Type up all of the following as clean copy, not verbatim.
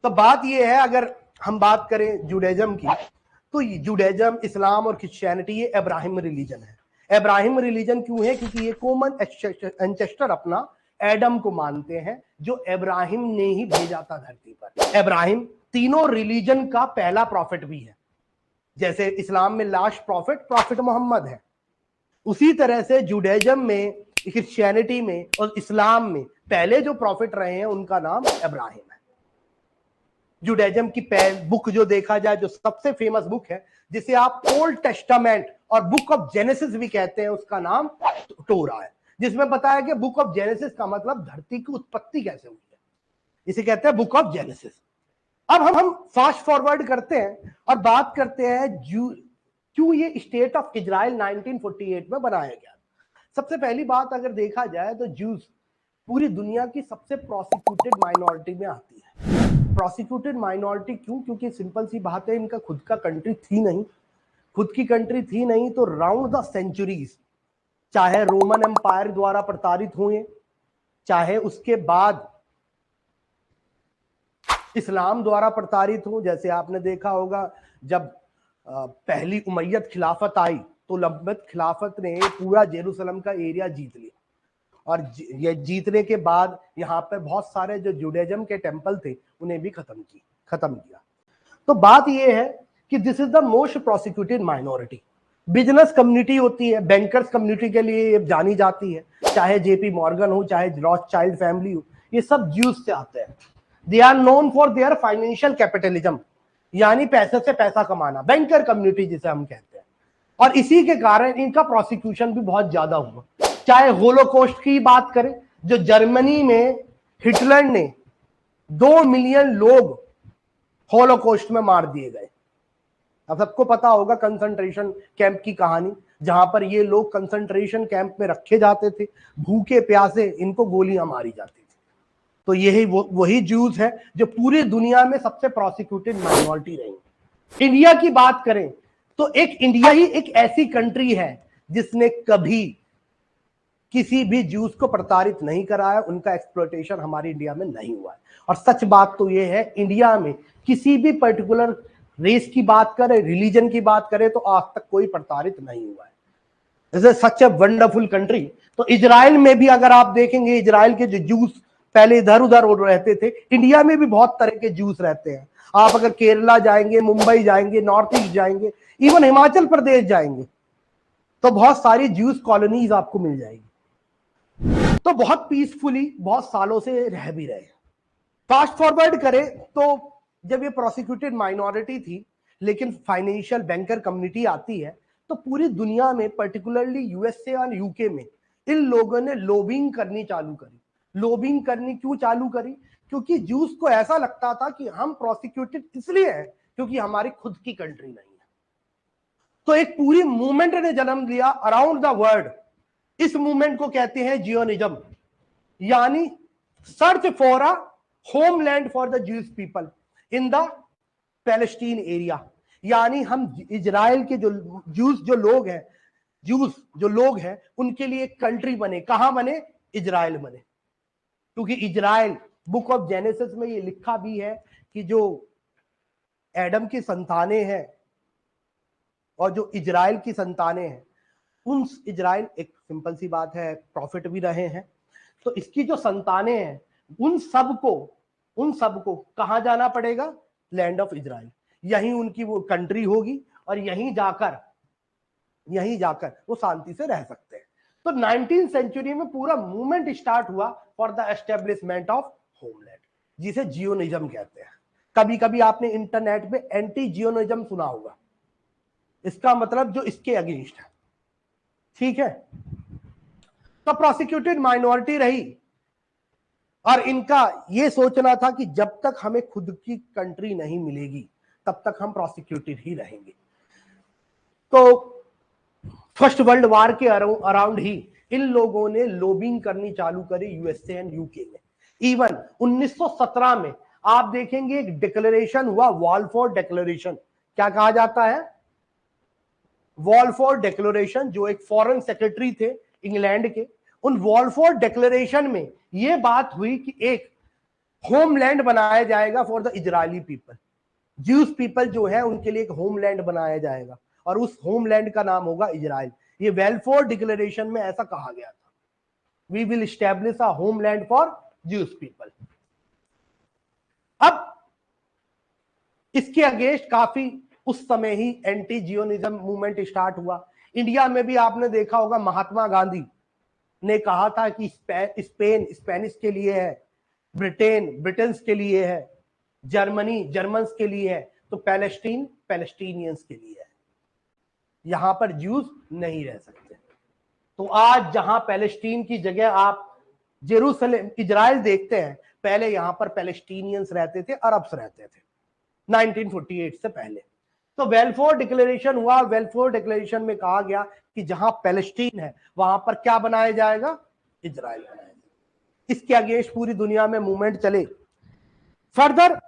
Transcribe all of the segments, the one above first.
तो बात ये है, अगर हम बात करें जुडाइज्म की, तो जुडाइज्म, इस्लाम और क्रिश्चियनिटी ये इब्राहिम रिलीजन है। इब्राहिम रिलीजन क्यों है? क्योंकि ये कॉमन एंसेस्टर अपना एडम को मानते हैं, जो इब्राहिम ने ही भेजा था धरती पर। इब्राहिम तीनों रिलीजन का पहला प्रॉफिट भी है। जैसे इस्लाम में लास्ट प्रॉफिट मोहम्मद है, उसी तरह से जुडाइज्म में, क्रिश्चियनिटी में और इस्लाम में पहले जो प्रॉफिट रहे हैं उनका नाम इब्राहिम है। जुडाइज्म की बुक जो देखा जाए, जो सबसे फेमस बुक है, जिसे आप ओल्ड टेस्टामेंट और बुक ऑफ जेनेसिस भी कहते हैं, उसका नाम टोरा है, जिसमें बताया कि बुक ऑफ जेनेसिस का मतलब धरती की उत्पत्ति कैसे हुई है, इसे कहते हैं बुक ऑफ जेनेसिस। अब हम फास्ट फॉरवर्ड करते हैं और बात करते हैं क्यों ये स्टेट ऑफ इजराइल 1948 में बनाया गया। सबसे पहली बात अगर देखा जाए तो ज्यूज पूरी दुनिया की सबसे प्रोसिक्यूटेड माइनॉरिटी में आती है। प्रोसिक्यूटेड माइनॉरिटी क्यों? क्योंकि सिंपल सी बात है, इनका खुद का कंट्री थी नहीं, खुद की कंट्री थी नहीं, तो राउंड द सेंचुरीज, चाहे रोमन एम्पायर द्वारा प्रताड़ित हुए, चाहे उसके बाद इस्लाम द्वारा प्रताड़ित हो। जैसे आपने देखा होगा, जब पहली उमैयद खिलाफत आई तो लंबत खिलाफत ने पूरा जेरूसलम का एरिया जीत लिया, और ये जीतने के बाद यहाँ पर बहुत सारे जो जुडाइज्म के टेंपल थे उन्हें भी खत्म किया। तो बात यह है कि this is the most prosecuted minority. Business community होती है, बैंकर्स कम्युनिटी के लिए जानी जाती है, चाहे जेपी मॉर्गन हो, चाहे रॉथस्चाइल्ड फैमिली हो, ये सब ज्यूज से आते हैं। They are known for their financial capitalism, यानी पैसे से पैसा कमाना, बैंकर कम्युनिटी जिसे हम कहते हैं। और इसी के कारण इनका प्रोसिक्यूशन भी बहुत ज्यादा हुआ। चाहे होलोकॉस्ट की बात करें, जो जर्मनी में हिटलर ने 2 मिलियन लोग होलोकॉस्ट में मार दिए गए। अब सबको पता होगा कंसंट्रेशन कैंप की कहानी, जहां पर ये लोग कंसंट्रेशन कैंप में रखे जाते थे, भूखे प्यासे इनको गोलियां मारी जाती थी। तो यही वही ज्यूज है जो पूरी दुनिया में सबसे प्रोसिक्यूटेड माइनॉरिटी रही। इंडिया की बात करें तो इंडिया ही एक ऐसी कंट्री है जिसने कभी किसी भी ज्यूज को प्रताड़ित नहीं कराया, उनका एक्सप्लॉयटेशन हमारे इंडिया में नहीं हुआ है। और सच बात तो यह है, इंडिया में किसी भी पर्टिकुलर रेस की बात करें, रिलीजन की बात करें, तो आज तक कोई प्रताड़ित नहीं हुआ है। Is such a wonderful country. तो इजराइल में भी अगर आप देखेंगे, इजराइल के जो ज्यूज पहले इधर उधर रहते थे, इंडिया में भी बहुत तरह के ज्यूज रहते हैं। आप अगर केरला जाएंगे, मुंबई जाएंगे, नॉर्थ ईस्ट जाएंगे, इवन हिमाचल प्रदेश जाएंगे, तो बहुत सारी ज्यूज कॉलोनीज आपको मिल जाएगी। तो बहुत पीसफुली बहुत सालों से रह भी रहे। फास्ट फॉरवर्ड करें तो जब ये प्रोसिक्यूटेड माइनॉरिटी थी, लेकिन फाइनेंशियल बैंकर कम्युनिटी आती है, तो पूरी दुनिया में, पर्टिकुलरली यूएसए और यूके में, इन लोगों ने लॉबिंग करनी चालू करी। लॉबिंग करनी क्यों चालू करी? क्योंकि ज्यूस को ऐसा लगता था कि हम प्रोसिक्यूटेड इसलिए हैं क्योंकि हमारी खुद की कंट्री नहीं है। तो एक पूरी मूवमेंट ने जन्म लिया अराउंड द वर्ल्ड। इस मूवमेंट को कहते हैं जियोनिज्म, यानी search for a homeland for the Jews people in the Palestine area. यानी हम इजराइल के जो ज्यूज जो लोग हैं उनके लिए एक कंट्री बने। कहां बने? इजराइल बने। क्योंकि इजराइल, बुक ऑफ जेनेसिस में ये लिखा भी है कि जो एडम की संतानें हैं और जो इजराइल की संतानें हैं, उन इजराइल, एक सिंपल सी बात है, प्रॉफिट भी रहे हैं, तो इसकी जो संतानें हैं उन सबको कहां जाना पड़ेगा? Land of Israel. यहीं उनकी वो कंट्री होगी और यहीं जाकर वो शांति से रह सकते हैं। तो 19th सेंचुरी में पूरा मूवमेंट स्टार्ट हुआ for the establishment of homeland, जिसे जियोनिज्म कहते हैं। कभी कभी आपने इंटरनेट पे एंटी जियोनिज्म सुना होगा, इसका मतलब जो इसके अगेंस्ट है। ठीक है, तो प्रोसिक्यूटेड माइनॉरिटी रही और इनका ये सोचना था कि जब तक हमें खुद की कंट्री नहीं मिलेगी तब तक हम प्रोसिक्यूटेड ही रहेंगे। तो फर्स्ट वर्ल्ड वॉर के अराउंड ही इन लोगों ने लॉबिंग करनी चालू करी यूएसए एंड यूके में। इवन 1917 में आप देखेंगे एक डिक्लेरेशन हुआ, वॉलफोर्ड डिक्लेरेशन। क्या कहा जाता है? वॉलफोर्ड डिक्लेरेशन, जो एक फॉरेन सेक्रेटरी थे इंग्लैंड के, उन वॉलफोर्ड डिक्लेरेशन में यह बात हुई कि एक होमलैंड बनाया जाएगा for the Israeli people. Juice people जो है उनके लिए एक होमलैंड बनाया जाएगा और उस होमलैंड का नाम होगा इजराइल। ये वेलफेयर डिक्लेरेशन में ऐसा कहा गया था, we will establish a homeland for Jews people. अब इसके अगेंस्ट काफी उस समय ही एंटी जियोनिज्म मूवमेंट स्टार्ट हुआ। इंडिया में भी आपने देखा होगा, महात्मा गांधी ने कहा था कि स्पेन स्पेनिश के लिए है, ब्रिटेन ब्रिटेन्स के लिए है, जर्मनी जर्मन्स के लिए है, तो पैलेस्टीन पैलेस्टीनियंस के लिए है। यहां पर ज्यूज नहीं रह सकते। तो आज जहां पैलेस्टीन की जगह आप जेरूसलेम इजराइल देखते हैं, पहले यहां पर पैलेस्टीनियंस रहते थे, अरब्स रहते थे 1948 से पहले। तो वेलफेयर डिक्लेरेशन हुआ। वेलफेयर डिक्लेरेशन में कहा गया कि जहां पैलेस्टीन है वहां पर क्या बनाया जाएगा, इजराइल बनाया जाएगा। इसके अगेंस्ट पूरी दुनिया में मूवमेंट चले। फर्दर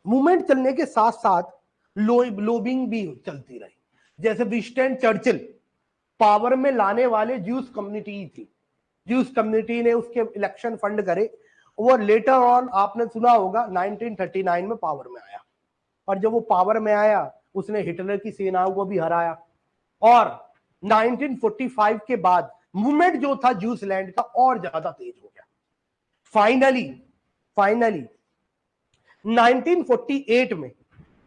मूवमेंट चलने के साथ साथ लोबिंग भी चलती रही। जैसे विंस्टन चर्चिल पावर में लाने वाले ज्यूस कम्युनिटी थी, ज्यूस कम्युनिटी ने उसके इलेक्शन फंड करे। वो लेटर ऑन आपने सुना होगा 1939 में पावर में आया, और जब वो पावर में आया उसने हिटलर की सेनाओं को भी हराया। और 1945 के बाद मूवमेंट जो था ज्यूस लैंड का और ज्यादा तेज हो गया। फाइनली 1948 में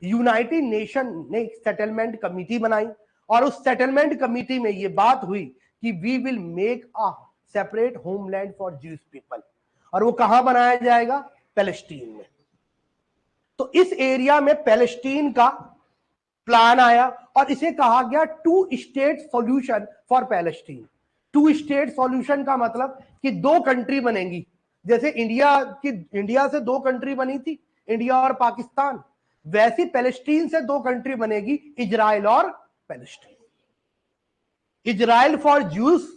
यूनाइटेड नेशन ने एक सेटलमेंट कमिटी बनाई, और उस सेटलमेंट कमिटी में यह बात हुई कि we will make a separate homeland for Jews people. और वो कहां बनाया जाएगा, पैलेस्टीन में। तो इस एरिया में पैलेस्टीन का प्लान आया और इसे कहा गया two state solution for Palestine. Two state solution का मतलब कि दो कंट्री बनेंगी। जैसे इंडिया से दो कंट्री बनी थी, इंडिया और पाकिस्तान, वैसी पैलेस्टीन से दो कंट्री बनेगी, इजराइल और Palestine. Israel for juice,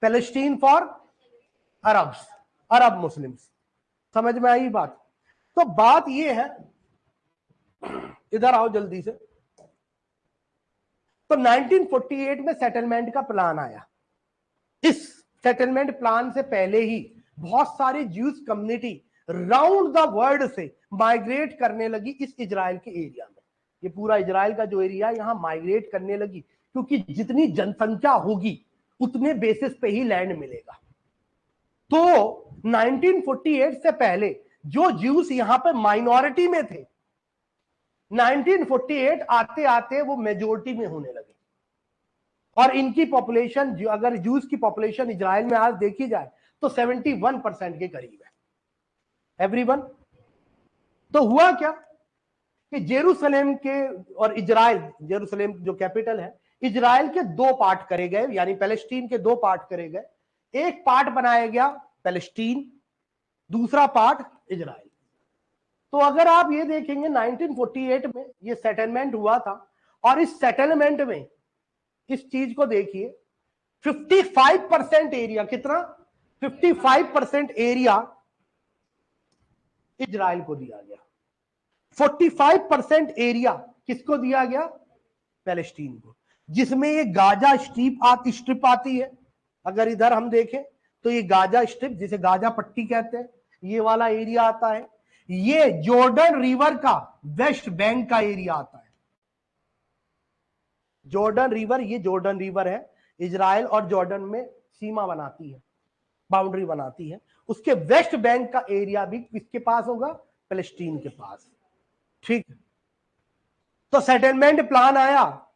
Palestine for Arabs, Arab Muslims. समझ में आई बात? तो बात यह है, इधर आओ जल्दी से। तो 1948 में सेटलमेंट का प्लान आया। इस सेटलमेंट प्लान से पहले ही बहुत सारे juice community round the world से माइग्रेट करने लगी इस इजराइल के एरिया में। ये पूरा इजराइल का जो एरिया है यहां माइग्रेट करने लगी, क्योंकि जितनी जनसंख्या होगी उतने बेसिस पे ही लैंड मिलेगा। तो 1948 से पहले जो ज्यूस यहां पे माइनॉरिटी में थे, 1948 आते आते वो मेजोरिटी में होने लगे। और इनकी पॉपुलेशन, जो अगर ज्यूस की पॉपुलेशन इजराइल में आज देखी जाए तो 71% के करीब है, एवरीवन। तो हुआ क्या कि जेरूसलेम के और इजराइल, जेरूसलेम जो कैपिटल है, इजराइल के दो पार्ट करे गए, यानी पैलेस्टीन के दो पार्ट करे गए। एक पार्ट बनाया गया पैलेस्टीन, दूसरा पार्ट इजराइल। तो अगर आप ये देखेंगे 1948 में ये सेटलमेंट हुआ था, और इस सेटलमेंट में इस चीज को देखिए, 55% एरिया, कितना, 55% एरिया इजराइल को दिया गया, 45% एरिया किसको दिया गया, पैलेस्टीन को, जिसमें ये गाजा स्ट्रिप आती है। अगर इधर हम देखें तो ये गाजा स्ट्रिप, जिसे गाजा पट्टी कहते हैं, ये वाला एरिया आता है। ये जॉर्डन रिवर का वेस्ट बैंक का एरिया आता है। जॉर्डन रिवर, ये जॉर्डन रिवर है, इजराइल और जॉर्डन में सीमा बनाती है, बाउंड्री बनाती है। उसके वेस्ट बैंक का एरिया भी किसके पास होगा, पैलेस्टीन के पास। ठीक। तो सेटलमेंट प्लान आया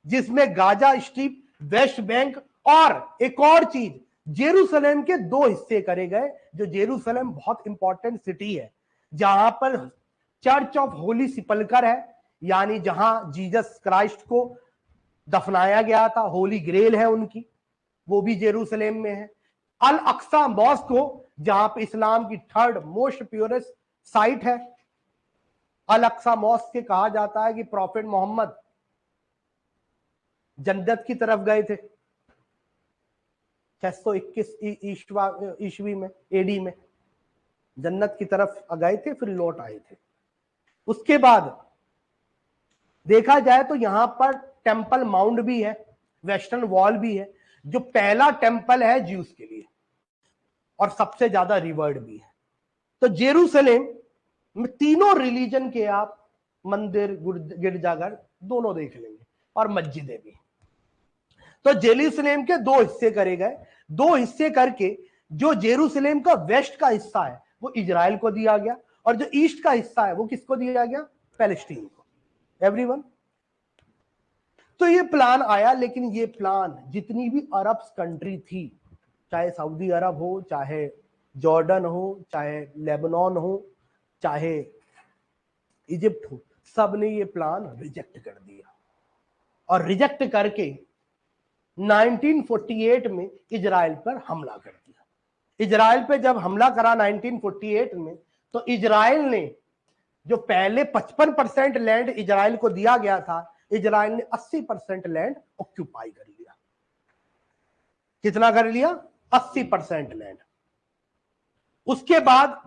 जिसमें गाजा स्ट्रिप, वेस्ट बैंक और एक और चीज, जेरूसलेम के दो हिस्से करे गए। जो जेरूसलेम बहुत इंपॉर्टेंट सिटी है, जहां पर चर्च ऑफ होली सिपल्कर है, यानी जहां जीसस क्राइस्ट को दफनाया गया था, होली ग्रेल है उनकी, वो भी जेरूसलेम में है। अल अक्सा मॉस्क को, जहां पे इस्लाम की थर्ड मोस्ट प्योरेस्ट साइट है। अल अक्सा मॉस्क से कहा जाता है कि प्रॉफेट मोहम्मद जन्नत की तरफ गए थे 621 ईस्वी में, एडी में जन्नत की तरफ गए थे, फिर लौट आए थे। उसके बाद देखा जाए तो यहां पर टेंपल माउंट भी है, वेस्टर्न वॉल भी है, जो पहला टेंपल है ज्यूस के लिए और सबसे ज्यादा रिवर्ड भी है। तो जेरूसलेम में तीनों रिलीजन के आप मंदिर गिरजाघर दोनों देख लेंगे और मस्जिदें भी। तो जेरूसलेम के दो हिस्से करे गए, दो हिस्से करके जो जेरूसलेम का वेस्ट का हिस्सा है वो इजराइल को दिया गया और जो ईस्ट का हिस्सा है वो किसको दिया गया? पैलेस्टीन को। एवरीवन, तो ये प्लान आया, लेकिन ये प्लान जितनी भी अरब कंट्री थी, चाहे सऊदी अरब हो, चाहे जॉर्डन हो, चाहे लेबनान हो, चाहे इजिप्ट हो, सब ने ये प्लान रिजेक्ट कर दिया और रिजेक्ट करके 1948 में इजराइल पर हमला कर दिया। इजराइल पे जब हमला करा 1948 में, तो इजराइल ने जो पहले 55% लैंड इजराइल को दिया गया था, इजराइल ने 80% लैंड ऑक्यूपाई कर लिया। कितना कर लिया? 80% लैंड। उसके बाद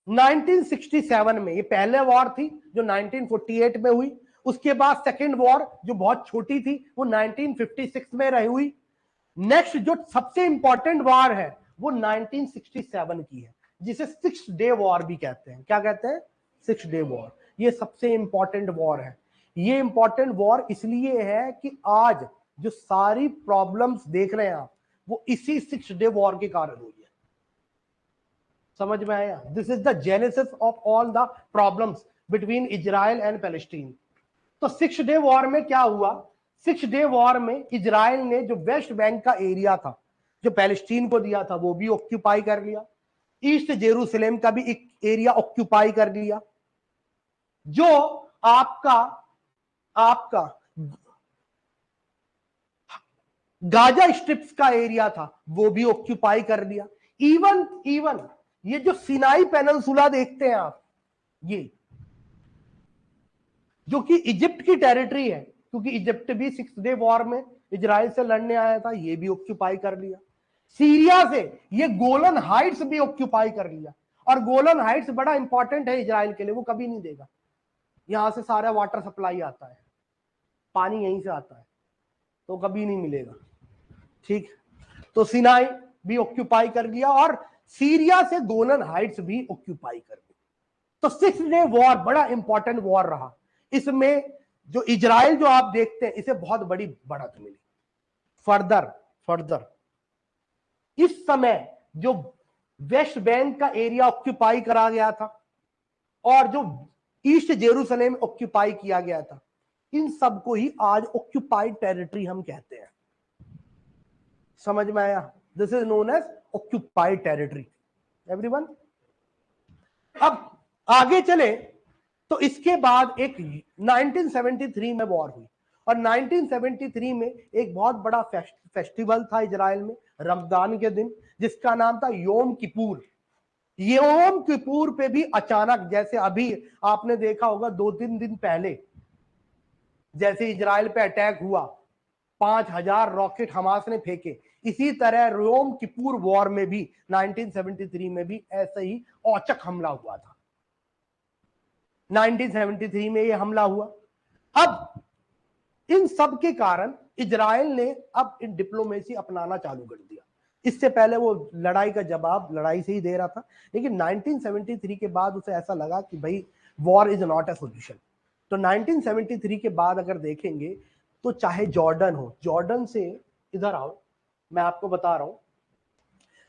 1967 में, ये पहले वॉर थी जो 1948 में हुई, उसके बाद सेकेंड वॉर जो बहुत छोटी थी वो 1956 में रही हुई। नेक्स्ट जो सबसे इंपॉर्टेंट वॉर है वो 1967 की है, जिसे 6 डे वॉर भी कहते हैं। क्या कहते हैं? 6 डे वॉर। ये सबसे इंपॉर्टेंट वॉर है। ये इंपॉर्टेंट वॉर इसलिए है कि आज जो सारी प्रॉब्लम्स देख रहे हैं आप, वो इसी 6 डे वॉर के कारण हुई है। समझ में आया? This is the genesis of all the problems between Israel and Palestine. तो 6 डे वॉर में क्या हुआ? 6 डे वॉर में इजराइल ने जो वेस्ट बैंक का एरिया था, जो पैलेस्टीन को दिया था, वो भी ऑक्यूपाई कर लिया। ईस्ट जेरूसलेम का भी एक एरिया ऑक्यूपाई कर लिया। जो आपका गाजा स्ट्रिप्स का एरिया था वो भी ऑक्यूपाई कर लिया। इवन ये जो सिनाई पेनिनसुला देखते हैं आप, ये जो कि इजिप्ट की टेरिटरी है, क्योंकि इजिप्ट भी 6 डे वॉर में इजराइल से लड़ने आया था, ये भी ऑक्यूपाई कर लिया। सीरिया से ये गोलन हाइट्स भी ऑक्यूपाई कर लिया। और गोलन हाइट्स बड़ा इंपॉर्टेंट है इजराइल के लिए, वो कभी नहीं देगा। यहां से सारा वाटर सप्लाई आता है, पानी यहीं से आता है, तो कभी नहीं मिलेगा। ठीक, तो सिनाई भी ऑक्यूपाई कर लिया और सीरिया से गोलन हाइट्स भी ऑक्यूपाई कर ली। तो 6 डे वॉर बड़ा इंपॉर्टेंट वॉर रहा। इसमें जो इजराइल जो आप देखते हैं, इसे बहुत बड़ी बढ़त मिली। फर्दर इस समय जो वेस्ट बैंक का एरिया ऑक्यूपाई करा गया था और जो ईस्ट जेरूसलेम ऑक्यूपाई किया गया था, इन सबको ही आज ऑक्यूपाइड टेरिटरी हम कहते हैं। समझ में आया? This is known as occupied territory. Everyone, अब आगे चले तो इसके बाद एक 1973 में वॉर हुई और 1973 में एक बहुत बड़ा फेस्टिवल था इजराइल में रमजान के दिन, जिसका नाम था योम किपुर। योम किपुर पे भी अचानक, जैसे अभी आपने देखा होगा 2-3 दिन पहले जैसे इजराइल पे अटैक हुआ, 5000 रॉकेट हमास ने फेंके, इसी तरह योम किपुर वॉर में भी 1973 में भी ऐसे ही औचक हमला हुआ था। 1973 में ये हमला हुआ। अब इन सब के कारण इजराइल ने अब डिप्लोमेसी अपनाना चालू कर दिया। इससे पहले वो लड़ाई का जवाब लड़ाई से ही दे रहा था, लेकिन 1973 के बाद उसे ऐसा लगा कि भाई war is not a solution. तो 1973 के बाद अगर देखेंगे तो चाहे जॉर्डन हो, जॉर्डन से इधर आओ, मैं आपको बता रहा हूं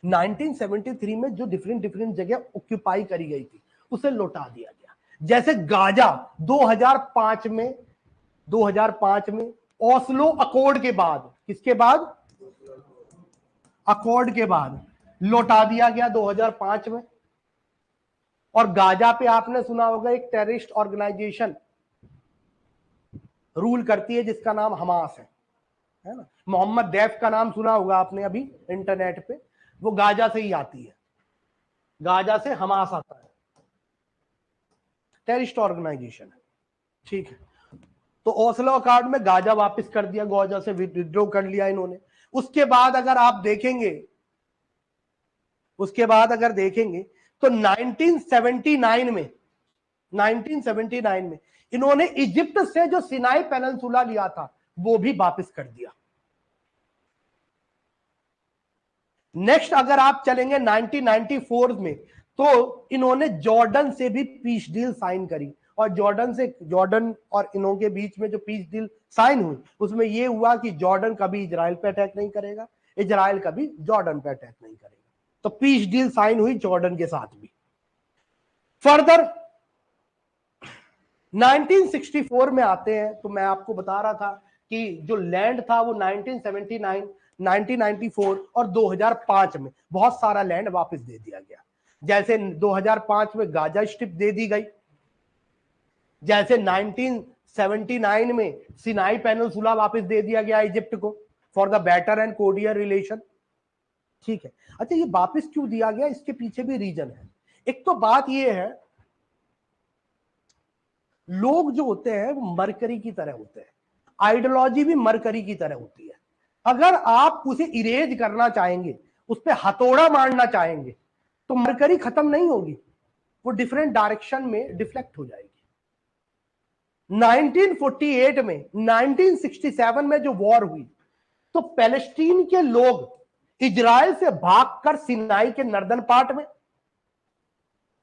1973 में जो डिफरेंट जगह ऑक्यूपाई करी गई थी उसे लौटा दिया गया। जैसे गाजा 2005 में ओस्लो अकॉर्ड के बाद, किसके बाद? अकॉर्ड के बाद लौटा दिया गया 2005 में। और गाजा पे आपने सुना होगा एक टेररिस्ट ऑर्गेनाइजेशन रूल करती है जिसका नाम हमास है ना। मोहम्मद दैफ का नाम सुना होगा आपने अभी इंटरनेट पे, वो गाजा से ही आती है, गाजा से हमास आता है, टेररिस्ट ऑर्गेनाइजेशन है। ठीक है, तो ओस्लो अकॉर्ड में गाजा वापस कर दिया, गाजा से विड्रॉ कर लिया इन्होंने। उसके बाद अगर आप देखेंगे, उसके बाद अगर देखेंगे तो 1979 में इन्होंने इजिप्ट से जो सिनाई पेनिनसुला लिया था वो भी वापस कर दिया। नेक्स्ट अगर आप चलेंगे 1994 में, तो इन्होंने जॉर्डन से भी पीस डील साइन करी, और जॉर्डन और इन्हों के बीच में जो पीस डील साइन हुई उसमें यह हुआ कि जॉर्डन कभी इजराइल पे अटैक नहीं करेगा, इजराइल कभी जॉर्डन पे अटैक नहीं करेगा। तो पीस डील साइन हुई जॉर्डन के साथ भी। फर्दर 1964 में आते हैं, तो मैं आपको बता रहा था कि जो लैंड था वो 1979, 1994 और 2005 में बहुत सारा लैंड वापस दे दिया गया। जैसे 2005 में गाजा स्ट्रिप दे दी गई, जैसे 1979 में सिनाई पेनिनसुला वापस दे दिया गया इजिप्ट को for the better and cordial relation. ठीक है, अच्छा ये वापस क्यों दिया गया, इसके पीछे भी रीजन है। एक तो बात ये है, लोग जो होते हैं वो मरकरी की तरह होते हैं, आइडियोलॉजी भी मरकरी की तरह होती है। अगर आप उसे इरेज करना चाहेंगे, उस पर हथौड़ा मारना चाहेंगे, तो मरकरी खत्म नहीं होगी, वो डिफरेंट डायरेक्शन में डिफ्लेक्ट हो जाएगी। 1948 में 1967 में जो वॉर हुई, तो पैलेस्टीन के लोग इजराइल से भागकर सिनाई के नॉर्दर्न पार्ट में,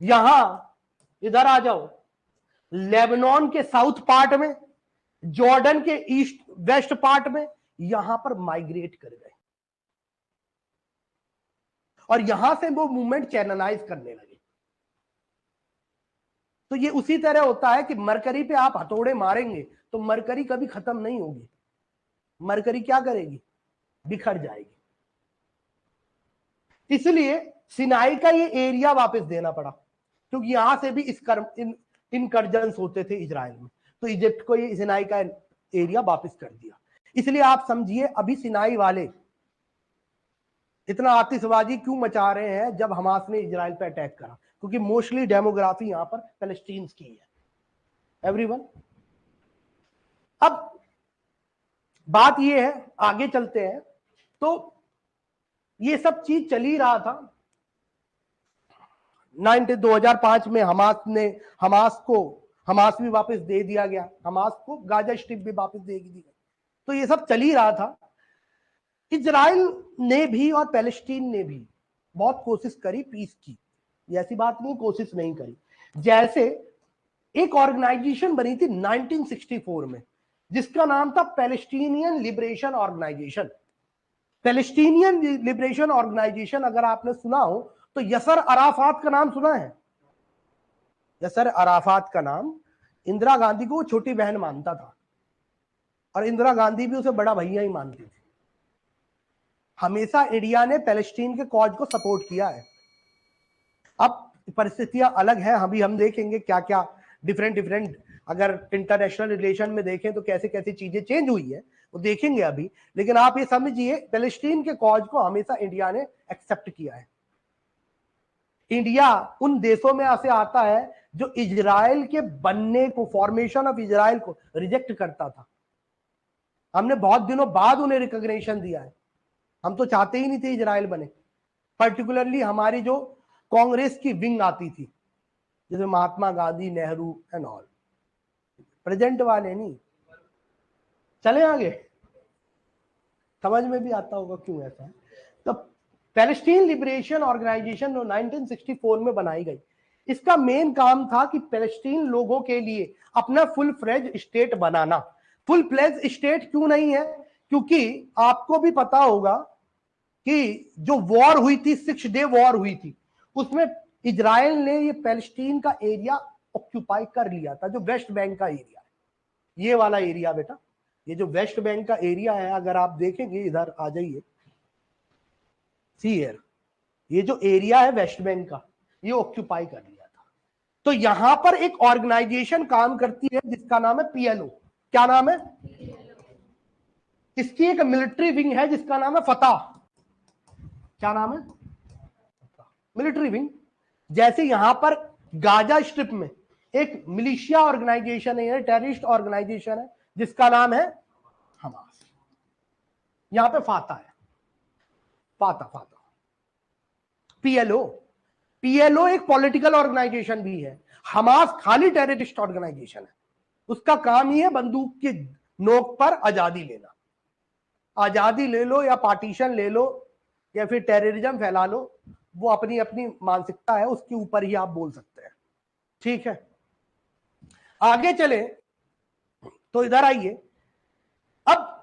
यहां इधर आ जाओ लेबनान के साउथ पार्ट में, जॉर्डन के ईस्ट वेस्ट पार्ट में, यहां पर माइग्रेट कर गए और यहां से वो मूवमेंट चैनलाइज करने लगे। तो ये उसी तरह होता है कि मरकरी पे आप हथौड़े मारेंगे तो मरकरी कभी खत्म नहीं होगी, मरकरी क्या करेगी, बिखर जाएगी। इसलिए सिनाई का ये एरिया वापस देना पड़ा, क्योंकि यहां से भी इनकर्जन्स होते थे इजराइल में, तो इजिप्ट को ये सिनाई का एरिया वापस कर दिया। इसलिए आप समझिए अभी सिनाई वाले इतना आतिशबाजी क्यों मचा रहे हैं जब हमास ने इजराइल पे अटैक करा, क्योंकि मोस्टली डेमोग्राफी यहां पर पैलेस्टीन की है एवरीवन। अब बात ये है, आगे चलते हैं, तो ये सब चीज चल ही रहा था। 2005 में हमास भी वापस दे दिया गया, हमास को गाजा स्ट्रिप भी वापस दे दी गई, तो ये सब चल ही रहा था। इजराइल ने भी और पैलेस्टीन ने भी बहुत कोशिश करी पीस की, ऐसी बात नहीं कोशिश नहीं करी। जैसे एक ऑर्गेनाइजेशन बनी थी 1964 में जिसका नाम था Palestinian Liberation Organisation. Palestinian Liberation Organisation अगर आपने सुना हो तो यसर अराफात का नाम सुना है? यसर अराफात का नाम, इंदिरा गांधी को छोटी बहन मानता था और इंदिरा गांधी भी उसे बड़ा भैया ही मानती थी। हमेशा इंडिया ने पैलेस्टीन के कॉज को सपोर्ट किया है। अब परिस्थितियां अलग है, अभी हम देखेंगे क्या क्या डिफरेंट अगर इंटरनेशनल रिलेशन में देखें तो कैसे कैसी चीजें चेंज हुई है वो देखेंगे अभी। लेकिन आप ये समझिए पैलेस्टीन के कॉज को हमेशा इंडिया ने एक्सेप्ट किया है। इंडिया उन देशों में से आता है जो इजराइल के बनने को, फॉर्मेशन ऑफ इजराइल को रिजेक्ट करता था। हमने बहुत दिनों बाद उन्हें रिकॉग्निशन दिया है, हम तो चाहते ही नहीं थे इजराइल बने। पर्टिकुलरली हमारी जो कांग्रेस की विंग आती थी जैसे Mahatma Gandhi, Nehru and all, present वाले नहीं। चले आगे, समझ में भी आता होगा क्यों ऐसा है। तो पैलेस्टीन लिबरेशन ऑर्गेनाइजेशन 1964 में बनाई गई। इसका मेन काम था कि पैलेस्टीन लोगों के लिए अपना फुल फ्लेज स्टेट बनाना। फुल फ्लेज स्टेट क्यों नहीं है? क्योंकि आपको भी पता होगा कि जो वॉर हुई थी, 6 डे वॉर हुई थी, उसमें इजराइल ने ये पैलेस्टीन का एरिया ऑक्यूपाई कर लिया था, जो वेस्ट बैंक का एरिया है। ये वाला एरिया बेटा, ये जो वेस्ट बैंक का एरिया है, अगर आप देखेंगे इधर आ जाइए, सी हियर, ये जो एरिया है वेस्ट बैंक का, ये ऑक्यूपाई कर लिया था। तो यहां पर एक ऑर्गेनाइजेशन काम करती है जिसका नाम है पीएलओ। क्या नाम है? इसकी एक मिलिट्री विंग है जिसका नाम है फतह। क्या नाम है? Military wing. जैसे यहां पर गाजा स्ट्रिप में एक मिलिशिया ऑर्गेनाइजेशन है, टेररिस्ट ऑर्गेनाइजेशन है जिसका नाम है हमास। यहां पे फाता है, फाता पीएलओ एक पॉलिटिकल ऑर्गेनाइजेशन भी है। हमास खाली टेररिस्ट ऑर्गेनाइजेशन है, उसका काम ही है बंदूक की नोक पर आजादी लेना। आजादी ले लो या पार्टीशन ले लो या फिर टेररिज्म फैला लो, वो अपनी अपनी मानसिकता है, उसके ऊपर ही आप बोल सकते हैं। ठीक है, आगे चले तो इधर आइए। अब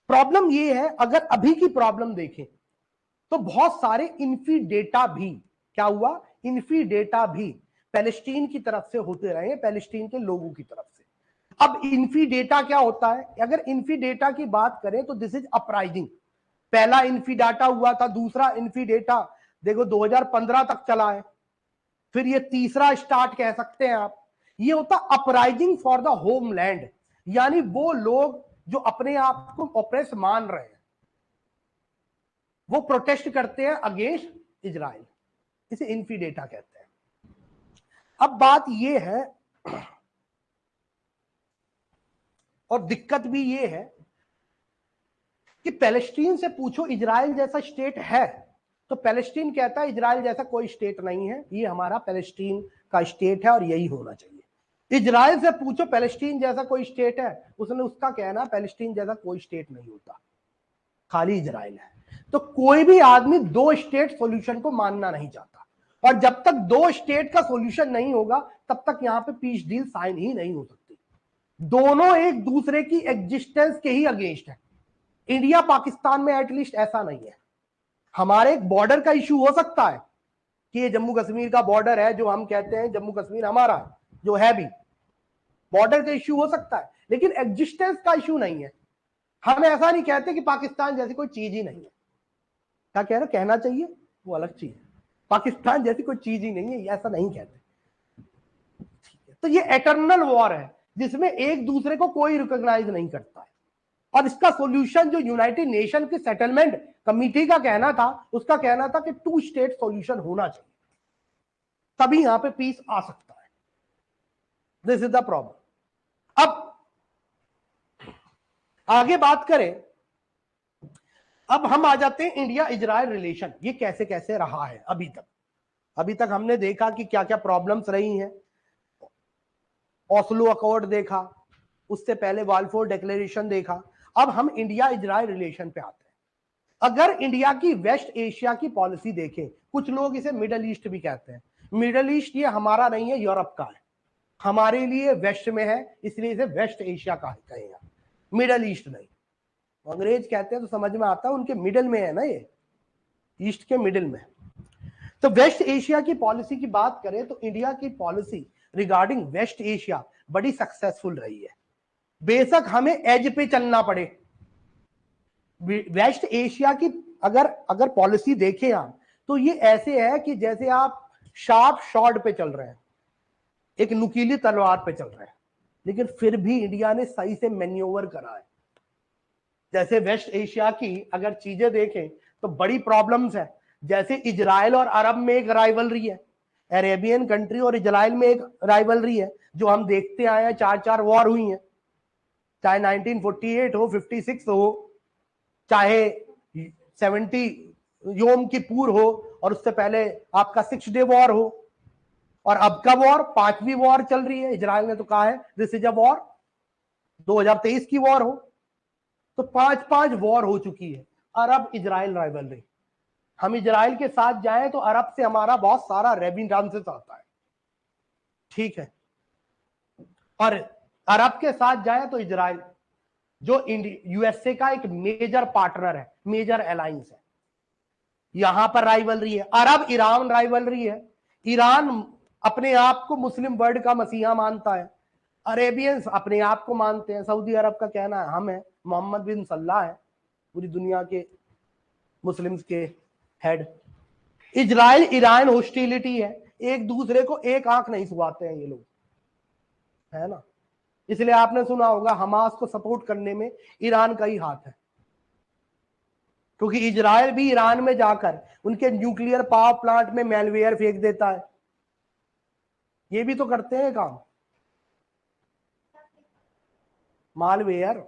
प्रॉब्लम ये है, अगर अभी की प्रॉब्लम देखें तो बहुत सारे इन्फी डेटा भी, क्या हुआ, इन्फी डेटा भी पैलेस्टीन की तरफ से होते रहे, पैलेस्टीन के लोगों की तरफ से। अब इन्फी डेटा क्या होता है? अगर इन्फी डेटा की बात करें तो दिस इज अपराइजिंग। पहला इन्फी डाटा हुआ था, दूसरा इन्फी डेटा देखो 2015 तक चला है, फिर ये तीसरा स्टार्ट कह सकते हैं आप। ये होता अपराइजिंग फॉर द होमलैंड, यानी वो लोग जो अपने आप को ऑपरेस मान रहे हैं, वो प्रोटेस्ट करते हैं अगेंस्ट इजराइल, इसे इन्फी डेटा कहते हैं। अब बात ये है, और दिक्कत भी ये है कि पैलेस्टीन से पूछो इजराइल जैसा स्टेट है, तो पैलेस्टीन कहता है इजराइल जैसा कोई स्टेट नहीं है, ये हमारा पैलेस्टीन का स्टेट है और यही होना चाहिए। इजराइल से पूछो पैलेस्टीन जैसा कोई स्टेट है, उसने उसका कहना पैलेस्टीन जैसा कोई स्टेट नहीं होता, खाली इजराइल है। तो कोई भी आदमी दो स्टेट सॉल्यूशन को मानना नहीं चाहता, और जब तक दो स्टेट का सॉल्यूशन नहीं होगा तब तक यहां पे पीस डील साइन ही नहीं हो सकती। दोनों एक दूसरे की एग्जिस्टेंस के ही अगेंस्ट है। इंडिया पाकिस्तान में एटलीस्ट ऐसा नहीं है। हमारे एक बॉर्डर का इशू हो सकता है कि ये जम्मू कश्मीर का बॉर्डर है, जो हम कहते हैं जम्मू कश्मीर हमारा है, जो है भी बॉर्डर का इशू हो सकता है, लेकिन एग्जिस्टेंस का इशू नहीं है। हम ऐसा नहीं कहते कि पाकिस्तान जैसी कोई चीज ही नहीं है, क्या कह रहे, कहना चाहिए वो अलग चीज है, पाकिस्तान जैसी कोई चीज ही नहीं है, ऐसा नहीं कहते। ठीक है, तो ये एटर्नल वॉर है जिसमें एक दूसरे को कोई रिकॉग्नाइज नहीं करता है, और इसका सॉल्यूशन जो यूनाइटेड नेशन की सेटलमेंट कमिटी का कहना था, उसका कहना था कि 2 स्टेट सॉल्यूशन होना चाहिए, तभी यहां पे पीस आ सकता है। This is the problem. अब आगे बात करें, अब हम आ जाते हैं इंडिया इजराइल रिलेशन, ये कैसे कैसे रहा है अभी तक। अभी तक हमने देखा कि क्या क्या प्रॉब्लम्स रही हैं। ओस्लो अकॉर्ड देखा, उससे पहले बाल्फोर डिक्लेरेशन देखा, अब हम इंडिया इजराइल रिलेशन पे आते हैं। अगर इंडिया की वेस्ट एशिया की पॉलिसी देखें, कुछ लोग इसे मिडल ईस्ट भी कहते हैं। मिडल ईस्ट ये हमारा नहीं है, यूरोप का है, हमारे लिए वेस्ट में है, इसलिए इसे वेस्ट एशिया का कहेंगे, मिडल ईस्ट नहीं। अंग्रेज कहते हैं तो समझ में आता है, उनके मिडिल में है ना, ये ईस्ट के मिडिल में। तो वेस्ट एशिया की पॉलिसी की बात करें तो इंडिया की पॉलिसी रिगार्डिंग वेस्ट एशिया बड़ी सक्सेसफुल रही है। बेशक हमें एज पे चलना पड़े, वेस्ट एशिया की अगर पॉलिसी देखें आप, तो ये ऐसे है कि जैसे आप शार्प शॉर्ट पे चल रहे हैं, एक नुकीली तलवार पे चल रहे हैं, लेकिन फिर भी इंडिया ने सही से मैन्यूवर करा है। जैसे वेस्ट एशिया की अगर चीजें देखें तो बड़ी प्रॉब्लम्स है, जैसे इजराइल और अरब में एक राइवलरी है, अरेबियन कंट्री और इजराइल में एक राइवलरी है, जो हम देखते आए हैं, 4 वॉर हुई हैं, चाहे 1948 हो, 56 हो, चाहे 70 योम किपुर हो, और उससे पहले आपका 6 डे वॉर हो, और अब का वॉर 5वीं वॉर चल रही है। इजराइल ने तो कहा है दिस इज अ वॉर, 2023 की वॉर हो, तो 5 वॉर हो चुकी है। अरब इजराइल राइवलरी, हम इजराइल के साथ जाएं तो अरब से हमारा बहुत सारा रेमिटेंसेस आता है, ठीक है, और अरब के साथ जाए तो इजराइल जो यूएसए का एक मेजर पार्टनर है, मेजर अलायंस है, यहां पर राइवलरी है। अरब ईरान राइवलरी है, ईरान अपने आप को मुस्लिम वर्ल्ड का मसीहा मानता है, अरेबियंस अपने आप को मानते हैं, सऊदी अरब का कहना है हम है, मोहम्मद बिन सल्लाह है पूरी दुनिया के मुस्लिम्स के हेड। इजराइल ईरान हॉस्टिलिटी है, एक दूसरे को एक आंख नहीं सुहाते हैं ये लोग, है ना। इसलिए आपने सुना होगा हमास को सपोर्ट करने में ईरान का ही हाथ है, क्योंकि इजराइल भी ईरान में जाकर उनके न्यूक्लियर पावर प्लांट में मैलवेयर फेंक देता है, ये भी तो करते हैं काम, मालवेयर।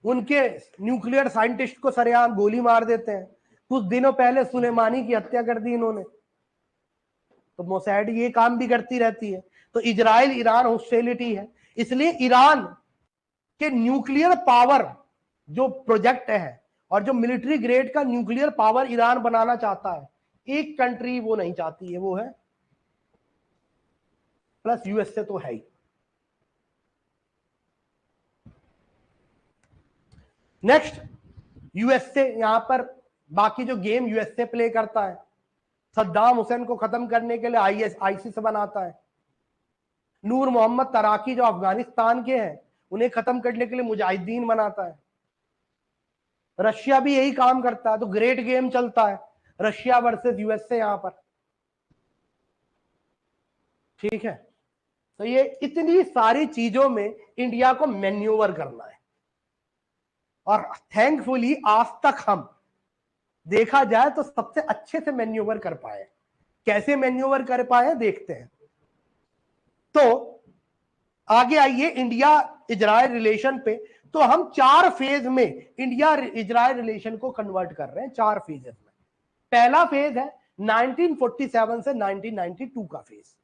उनके न्यूक्लियर साइंटिस्ट को सरेआम गोली मार देते हैं। कुछ दिनों पहले सुलेमानी की हत्या कर दी इन्होंने, तो मोसैड ये काम भी करती रहती है। तो इजराइल ईरान हॉस्टिलिटी है, इसलिए ईरान के न्यूक्लियर पावर जो प्रोजेक्ट है और जो मिलिट्री ग्रेड का न्यूक्लियर पावर ईरान बनाना चाहता है, एक कंट्री वो नहीं चाहती है, वो है प्लस यूएसए तो है ही। नेक्स्ट, यूएसए, यहां पर बाकी जो गेम यूएसए प्ले करता है, सद्दाम हुसैन को खत्म करने के लिए आईसिस बनाता है। नूर मोहम्मद तराकी जो अफगानिस्तान के हैं, उन्हें खत्म करने के लिए मुजाहिदीन बनाता है। रशिया भी यही काम करता है। तो ग्रेट गेम चलता है, रशिया वर्सेस यूएसए यहां पर, ठीक है। तो ये इतनी सारी चीजों में इंडिया को मैन्यूवर करना है, और थैंकफुली आज तक हम देखा जाए तो सबसे अच्छे से मैन्यूवर कर पाए। कैसे मैन्यूवर कर पाए देखते हैं। तो आगे आइए इंडिया इजराइल रिलेशन पे। तो हम 4 फेज में इंडिया इजराइल रिलेशन को कन्वर्ट कर रहे हैं, 4 फेजेस में। पहला फेज है 1947 से 1992 का फेज।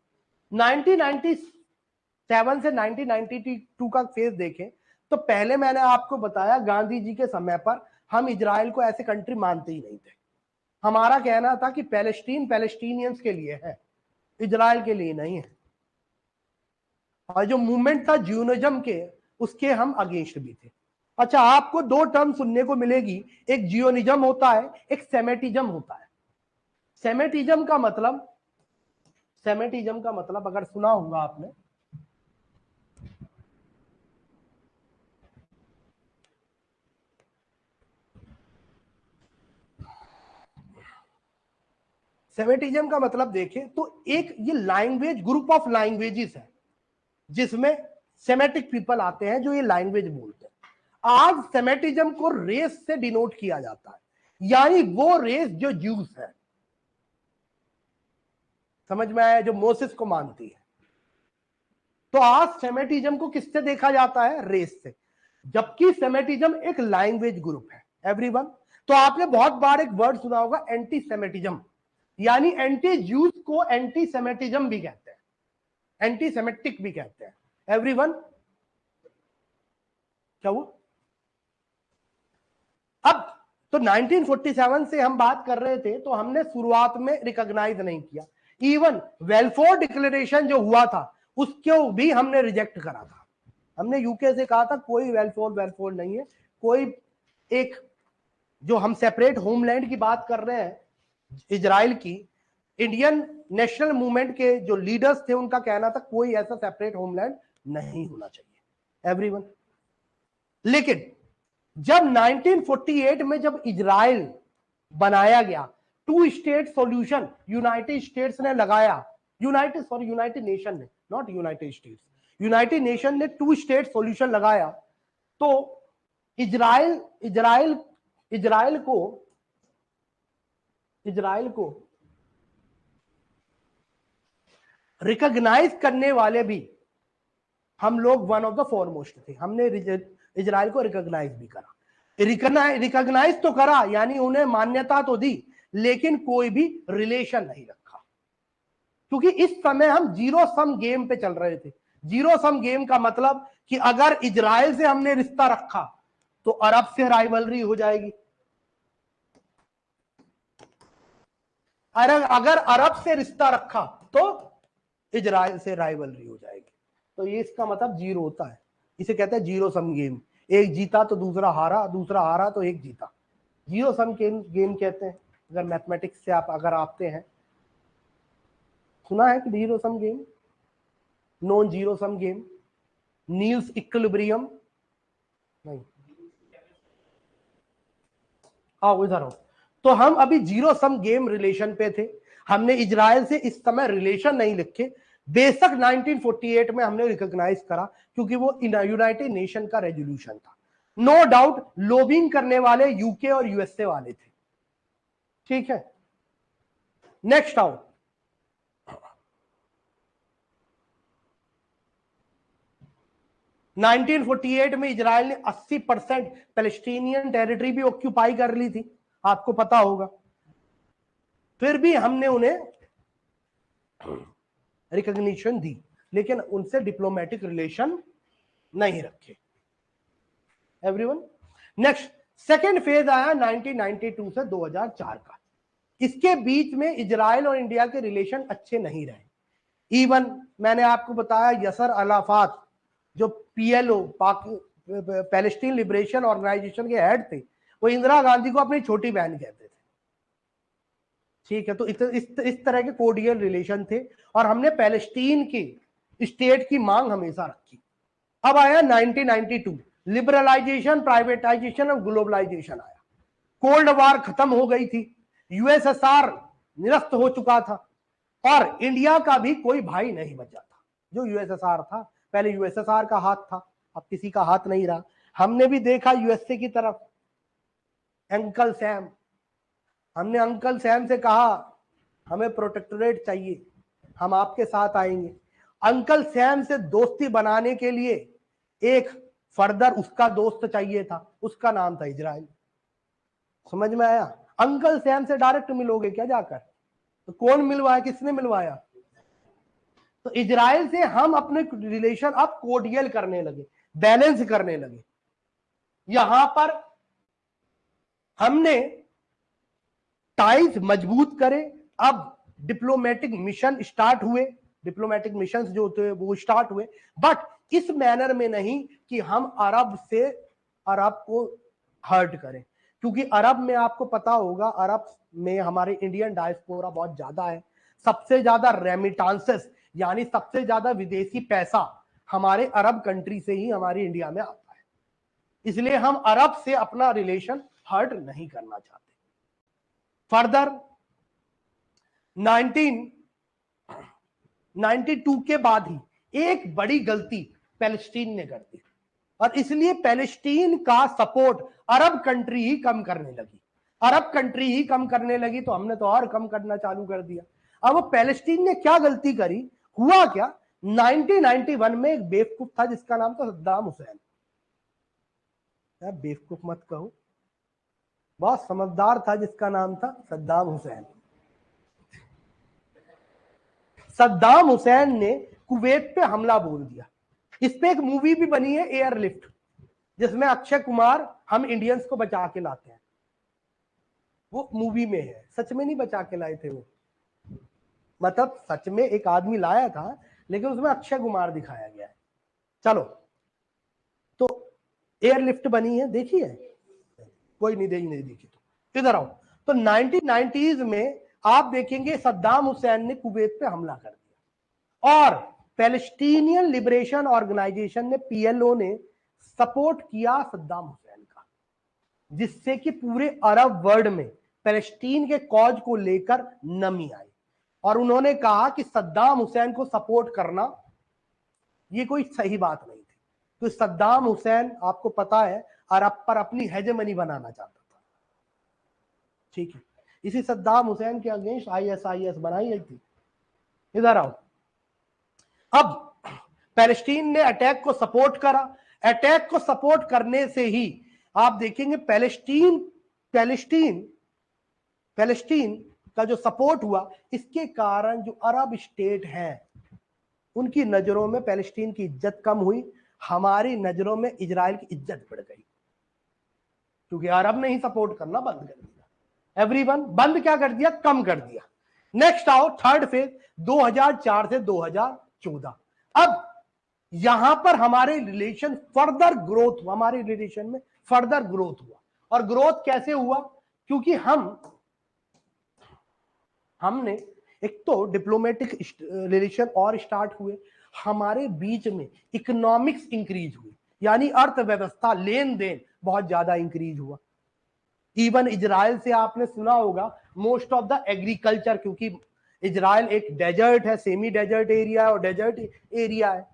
1997 से 1992 का फेज देखें तो पहले मैंने आपको बताया, गांधी जी के समय पर हम इजराइल को ऐसे कंट्री मानते ही नहीं थे। हमारा कहना था कि पैलेस्टीन पैलेस्टीनियंस के लिए है, इजराइल के लिए नहीं है। और जो मूवमेंट था जियोनिज्म के, उसके हम अगेंस्ट भी थे। अच्छा, आपको 2 टर्म सुनने को मिलेगी, एक जियोनिज्म होता है, एक सेमेटिज्म होता है। सेमेटिज्म का मतलब अगर सुना होगा आपने, सेमेटिज्म का मतलब देखें तो एक ये लैंग्वेज, ग्रुप ऑफ लैंग्वेजेस है जिसमें सेमेटिक पीपल आते हैं जो ये लैंग्वेज बोलते हैं। आज सेमेटिज्म को रेस से डिनोट किया जाता है, यानी वो रेस जो ज्यूस है, समझ में आया, जो मोसेस को मानती है। तो आज सेमेटिज्म को किससे देखा जाता है? रेस से, जबकि सेमेटिज्म एक लैंग्वेज ग्रुप है। एवरीवन, तो आपने बहुत बार एक वर्ड सुना होगा, एंटी सेमेटिज्म, यानी एंटी ज्यूस को एंटी सेमेटिज्म भी कहते हैं, एंटी सेमेटिक भी कहते हैं। एवरीवन, क्या हुआ? अब तो 1947 से हम बात कर रहे थे, तो हमने शुरुआत में रिकॉग्नाइज नहीं किया। इवन वेलफोर डिक्लेरेशन जो हुआ था उसको भी हमने रिजेक्ट करा था। हमने यूके से कहा था कोई वेलफोर नहीं है, कोई एक जो हम सेपरेट होमलैंड की बात कर रहे हैं इजराइल की, इंडियन नेशनल मूवमेंट के जो लीडर्स थे उनका कहना था कोई ऐसा सेपरेट होमलैंड नहीं होना चाहिए। एवरीवन, लेकिन जब 1948 में जब इजराइल बनाया गया, 2 स्टेट सॉल्यूशन यूनाइटेड स्टेट्स ने लगाया, यूनाइटेड नेशन ने, not United states, United nation ने 2 स्टेट सॉल्यूशन लगाया। तो इजराइल को रिकॉग्नाइज करने वाले भी हम लोग वन ऑफ द फॉरमोस्ट थे। हमने इजराइल को रिकॉग्नाइज भी करा, रिकॉग्नाइज तो करा, यानी उन्हें मान्यता तो दी, लेकिन कोई भी रिलेशन नहीं रखा, क्योंकि इस समय हम जीरो सम गेम पे चल रहे थे। जीरो सम गेम का मतलब कि अगर इजराइल से हमने रिश्ता रखा तो अरब से राइवलरी हो जाएगी, अगर अरब से रिश्ता रखा तो इजराइल से राइवलरी हो जाएगी। तो ये इसका मतलब जीरो होता है, इसे कहते हैं जीरो सम गेम। एक जीता तो दूसरा हारा, दूसरा हारा तो एक जीता, जीरो सम गेम कहते हैं। अगर मैथमेटिक्स से आप अगर आते हैं, सुना है कि zero sum game, non zero sum game, Niels equilibrium, नहीं, आओ इधर हो। तो हम अभी जीरो सम गेम रिलेशन पे थे। हमने इजराइल से इस समय रिलेशन नहीं लिखे, बेशक 1948 में हमने रिकॉग्नाइज करा क्योंकि वो यूनाइटेड नेशन का रेजोल्यूशन था। नो डाउट लॉबिंग करने वाले यूके और यूएसए वाले थे, ठीक है। नेक्स्ट आओ, नाइनटीन 48 में इजराइल ने 80% पैलेस्टीनियन टेरिटरी भी ऑक्यूपाई कर ली थी, आपको पता होगा। फिर भी हमने उन्हें रिकॉग्निशन दी, लेकिन उनसे डिप्लोमेटिक रिलेशन नहीं रखे। एवरीवन, नेक्स्ट, सेकेंड फेज आया 1992 से 2004 का। इसके बीच में इजराइल और इंडिया के रिलेशन अच्छे नहीं रहे। इवन मैंने आपको बताया यसर अराफात जो PLO पैलेस्टीन लिबरेशन ऑर्गेनाइजेशन के हेड थे, वो इंदिरा गांधी को अपनी छोटी बहन कहते थे। ठीक है, तो इस तरह के कोर्डियल रिलेशन थे और हमने पैलेस्टीन की स्टेट की मांग हमेशा रखी। अब आया 1992, लिबरलाइजेशन, प्राइवेटाइजेशन और ग्लोबलाइजेशन आया। कोल्ड वार खत्म हो गई थी, USSR निरस्त हो चुका था और इंडिया का भी कोई भाई नहीं बचा था। जो USSR था, पहले USSR का हाथ था, अब किसी का हाथ नहीं रहा। हमने भी देखा USA की तरफ अंकल सैम, हमने अंकल सैम से कहा हमें प्रोटेक्टोरेट चाहिए, हम आपके साथ आएंगे। अंकल सैम से दोस्ती बनाने के लिए एक फर्दर उसका दोस्त चाहिए था, उसका नाम था इजराइल। समझ में आया? अंकल सैम से डायरेक्ट मिलोगे क्या जाकर? तो कौन मिलवाया, किसने मिलवाया? तो इजराइल से हम अपने रिलेशन अब कोर्डियल करने लगे, बैलेंस करने लगे। यहां पर हमने टाइज मजबूत करे। अब डिप्लोमेटिक मिशन स्टार्ट हुए, डिप्लोमेटिक मिशन जो होते हैं वो स्टार्ट हुए, बट इस मैनर में नहीं कि हम अरब को हर्ट करें, क्योंकि अरब में आपको पता होगा, अरब में हमारे इंडियन डायस्पोरा बहुत ज्यादा है। सबसे ज्यादा रेमिटांसेस यानी सबसे ज्यादा विदेशी पैसा हमारे अरब कंट्री से ही हमारे इंडिया में आता है। इसलिए हम अरब से अपना रिलेशन हर्ट नहीं करना चाहते। फर्दर 1992 के बाद ही एक बड़ी गलती पैलेस्टीन ने कर दी और इसलिए पैलेस्टीन का सपोर्ट अरब कंट्री ही कम करने लगी। अरब कंट्री ही कम करने लगी तो हमने तो और कम करना चालू कर दिया। अब वो पैलेस्टीन ने क्या गलती करी, हुआ क्या, 1991 में एक बेवकूफ था जिसका नाम था सद्दाम हुसैन। बेवकूफ मत कहो, बहुत समझदार था जिसका नाम था सद्दाम हुसैन। सद्दाम हुसैन ने कुवैत पे हमला बोल दिया। इस पे एक मूवी भी बनी है एयरलिफ्ट, जिसमें अक्षय कुमार हम इंडियंस को बचा के लाते हैं। वो मूवी में है, सच में नहीं बचा के लाए थे वो, मतलब सच में एक आदमी लाया था लेकिन उसमें अक्षय कुमार दिखाया गया है। चलो, तो एयरलिफ्ट बनी है, देखी है? कोई नहीं देखी तो इधर आओ। तो 1990s में आप देखेंगे सद्दाम हुसैन ने कुवैत पे हमला कर दिया और पैलेस्टीनियन लिबरेशन ऑर्गेनाइजेशन ने, PLO ने सपोर्ट किया सद्दाम हुसैन का, जिससे कि पूरे अरब वर्ल्ड में पैलेस्टीन के कॉज को लेकर नमी आई और उन्होंने कहा कि सद्दाम हुसैन को सपोर्ट करना ये कोई सही बात नहीं थी। तो सद्दाम हुसैन आपको पता है अरब पर अपनी हेजेमनी बनाना चाहता था। ठीक है, इसी सद्दाम हुसैन के अगेंस्ट ISIS बनाई गई थी। इधर आओ। अब पैलेस्टीन ने अटैक को सपोर्ट करा। अटैक को सपोर्ट करने से ही आप देखेंगे पैलेस्टीन का जो सपोर्ट हुआ, इसके कारण जो अरब स्टेट हैं उनकी नजरों में पैलेस्टीन की इज्जत कम हुई, हमारी नजरों में इजराइल की इज्जत बढ़ गई, क्योंकि अरब ने ही सपोर्ट करना बंद कर दिया। एवरीवन बंद क्या कर दिया, कम कर दिया। नेक्स्ट आओ थर्ड फेज 2004 से 2014। अब यहां पर हमारे रिलेशन फर्दर ग्रोथ हुआ, हमारे रिलेशन में फर्दर ग्रोथ हुआ। और ग्रोथ कैसे हुआ, क्योंकि हमने एक तो डिप्लोमेटिक रिलेशन और स्टार्ट हुए, हमारे बीच में इकोनॉमिक्स इंक्रीज हुई, यानी अर्थव्यवस्था, लेन देन बहुत ज्यादा इंक्रीज हुआ। इवन इजराइल से आपने सुना होगा मोस्ट ऑफ द एग्रीकल्चर, क्योंकि इजराइल एक डेजर्ट है, सेमी डेजर्ट एरिया है और डेजर्ट एरिया है।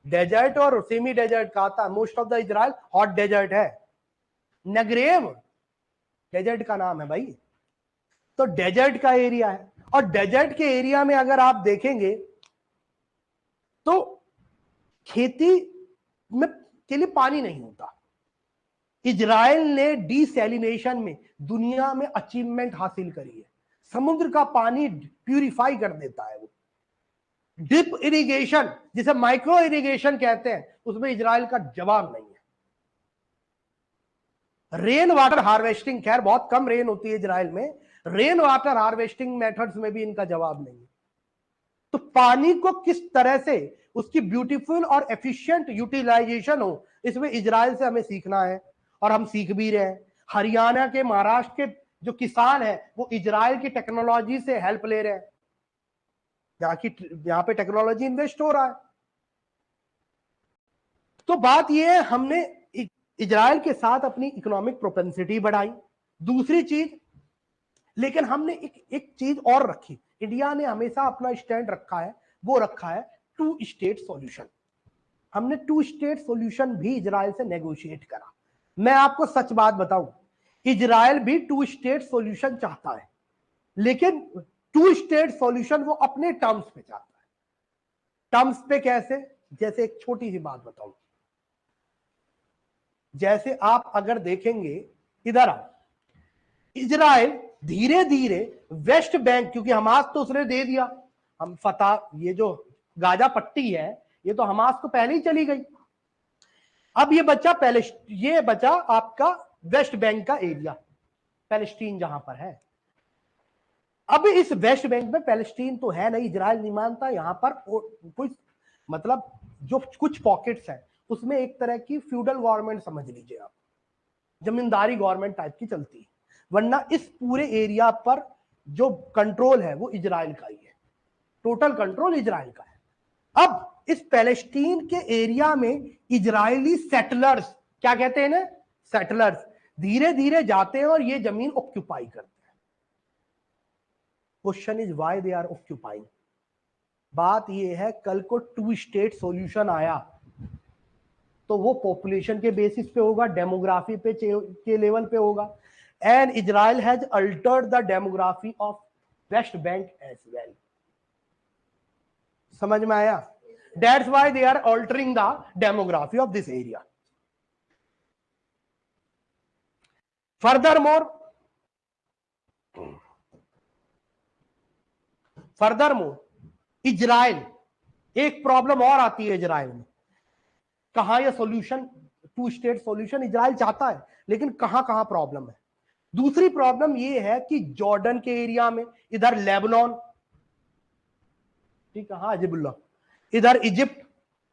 डेजर्ट और सेमी डेजर्ट का आता है, most of the Israel hot desert है। नगरेव डेजर्ट का नाम है भाई, तो डेजर्ट का एरिया है। और डेजर्ट के एरिया में अगर आप देखेंगे तो खेती में के लिए पानी नहीं होता। इजराइल ने डिसैलिनेशन में दुनिया में अचीवमेंट हासिल करी है, समुद्र का पानी प्यूरिफाई कर देता है वो। डिप इरिगेशन जिसे माइक्रो इरिगेशन कहते हैं, उसमें इजराइल का जवाब नहीं है। रेन वाटर हार्वेस्टिंग, खैर बहुत कम रेन होती है इजराइल में, रेन वाटर हार्वेस्टिंग मेथड्स में भी इनका जवाब नहीं है। तो पानी को किस तरह से उसकी ब्यूटीफुल और एफिशिएंट यूटिलाइजेशन हो, इसमें इजराइल से हमें सीखना है, और हम सीख भी रहे हैं। हरियाणा के, महाराष्ट्र के जो किसान है वो इजराइल की टेक्नोलॉजी से हेल्प ले रहे हैं, यहाँ पे टेक्नोलॉजी इन्वेस्ट हो रहा है। तो बात यह है, हमने इजराइल के साथ अपनी इकोनॉमिक प्रोपेंसिटी बढ़ाई। दूसरी चीज, लेकिन हमने एक चीज और रखी, इंडिया ने हमेशा अपना स्टैंड रखा है, वो रखा है टू स्टेट सॉल्यूशन। हमने टू स्टेट सॉल्यूशन भी इजराइल से नेगोशिएट करा। मैं आपको सच बात बताऊं, इजराइल भी टू स्टेट सॉल्यूशन चाहता है, लेकिन टू स्टेट सॉल्यूशन वो अपने टर्म्स पे चाहता है। टर्म्स पे कैसे? जैसे एक छोटी सी बात बताऊं, जैसे आप अगर देखेंगे इधर आप, इजराइल धीरे धीरे वेस्ट बैंक, क्योंकि हमास तो उसने दे दिया, हम फतह, ये जो गाजा पट्टी है ये तो हमास को पहले ही चली गई। अब ये बचा आपका वेस्ट बैंक का एरिया, पैलेस्टीन जहां पर है। अब इस वेस्ट बैंक में पैलेस्टीन तो है नहीं, इजराइल नहीं मानता, यहां पर कुछ मतलब जो कुछ पॉकेट्स हैं उसमें एक तरह की फ्यूडल गवर्नमेंट समझ लीजिए आप, जमींदारी गवर्नमेंट टाइप की चलती है, वरना इस पूरे एरिया पर जो कंट्रोल है वो इजराइल का ही है, टोटल कंट्रोल इजराइल का है। अब इस पैलेस्टीन के एरिया में इजरायली सेटलर्स, क्या कहते हैं ना, सेटलर्स धीरे धीरे जाते हैं और ये जमीन ऑक्यूपाई करते हैं। Question is why they are occupying. बात ये है, कल को टू स्टेट सॉल्यूशन आया तो वो पॉपुलेशन के बेसिस पे होगा, डेमोग्राफी पे के लेवल पे होगा, and Israel has altered the demography of West Bank as well. समझ में आया? That's why they are altering the demography of this area. Furthermore Israel, एक प्रॉब्लम और आती है इजराइल में, कहां यह solution, two state solution Israel चाहता है, लेकिन कहां कहां प्रॉब्लम है। दूसरी प्रॉब्लम यह है कि जॉर्डन के एरिया में, इधर लेबनान, ठीक है, हाँ अजिबुल्ला, इधर इजिप्ट,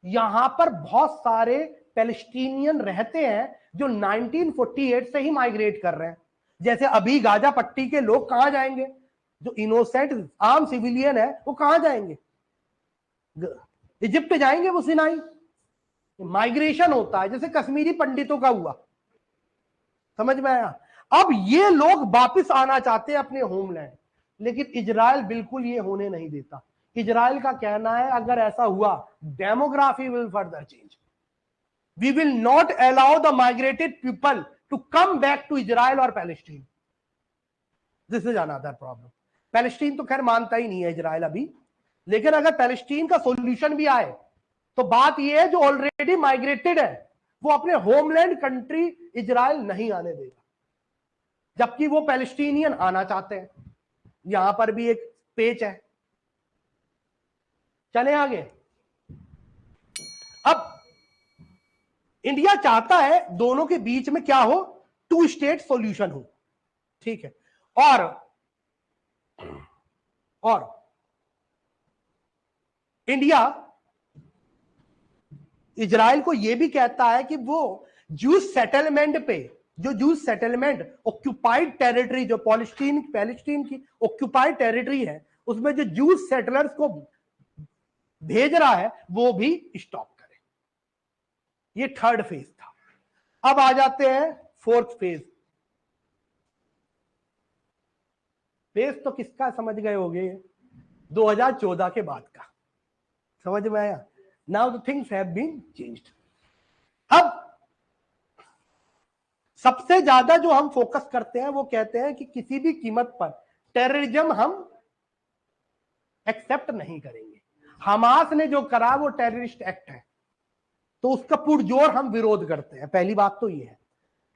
यहां पर बहुत सारे पैलेस्टीनियन रहते हैं जो 1948 से ही माइग्रेट कर रहे हैं। जैसे अभी गाजा पट्टी के लोग कहां जाएंगे, जो इनोसेंट आम सिविलियन है वो कहां जाएंगे, इजिप्ट जाएंगे, वो सिनाई। माइग्रेशन होता है, जैसे कश्मीरी पंडितों का हुआ, समझ में आया? अब ये लोग वापिस आना चाहते हैं अपने होमलैंड, लेकिन इजराइल बिल्कुल ये होने नहीं देता। इजराइल का कहना है अगर ऐसा हुआ, demography will further change, we will not allow the migrated people to come back to Israel और Palestine. This is another problem. Palestine तो खैर मानता ही नहीं है इजराइल अभी, लेकिन अगर पैलेस्टीन का सॉल्यूशन भी आए तो बात यह है जो ऑलरेडी माइग्रेटेड है वो अपने होमलैंड कंट्री इजराइल नहीं आने देगा, जबकि वो पैलेस्टीनियन आना चाहते हैं। यहां पर भी एक पेच है। चले आगे। अब इंडिया चाहता है दोनों के बीच में क्या हो, टू स्टेट सॉल्यूशन हो, ठीक है, और इंडिया इजराइल को यह भी कहता है कि वो जूस सेटलमेंट पे, जो जूस सेटलमेंट ऑक्यूपाइड टेरिटरी, जो पैलेस्टीन की ऑक्यूपाइड टेरिटरी है, उसमें जो जूस सेटलर्स को भेज रहा है वो भी स्टॉप करे। ये थर्ड फेज था। अब आ जाते हैं फोर्थ फेज। फेज तो किसका समझ गए होंगे, 2014 के बाद का, समझ में आया? Now the things have been changed. अब सबसे ज्यादा जो हम फोकस करते हैं वो कहते हैं कि किसी भी कीमत पर टेररिज्म हम एक्सेप्ट नहीं करेंगे। हमास ने जो करा वो टेररिस्ट एक्ट है, तो उसका पुरजोर हम विरोध करते हैं। पहली बात तो ये है,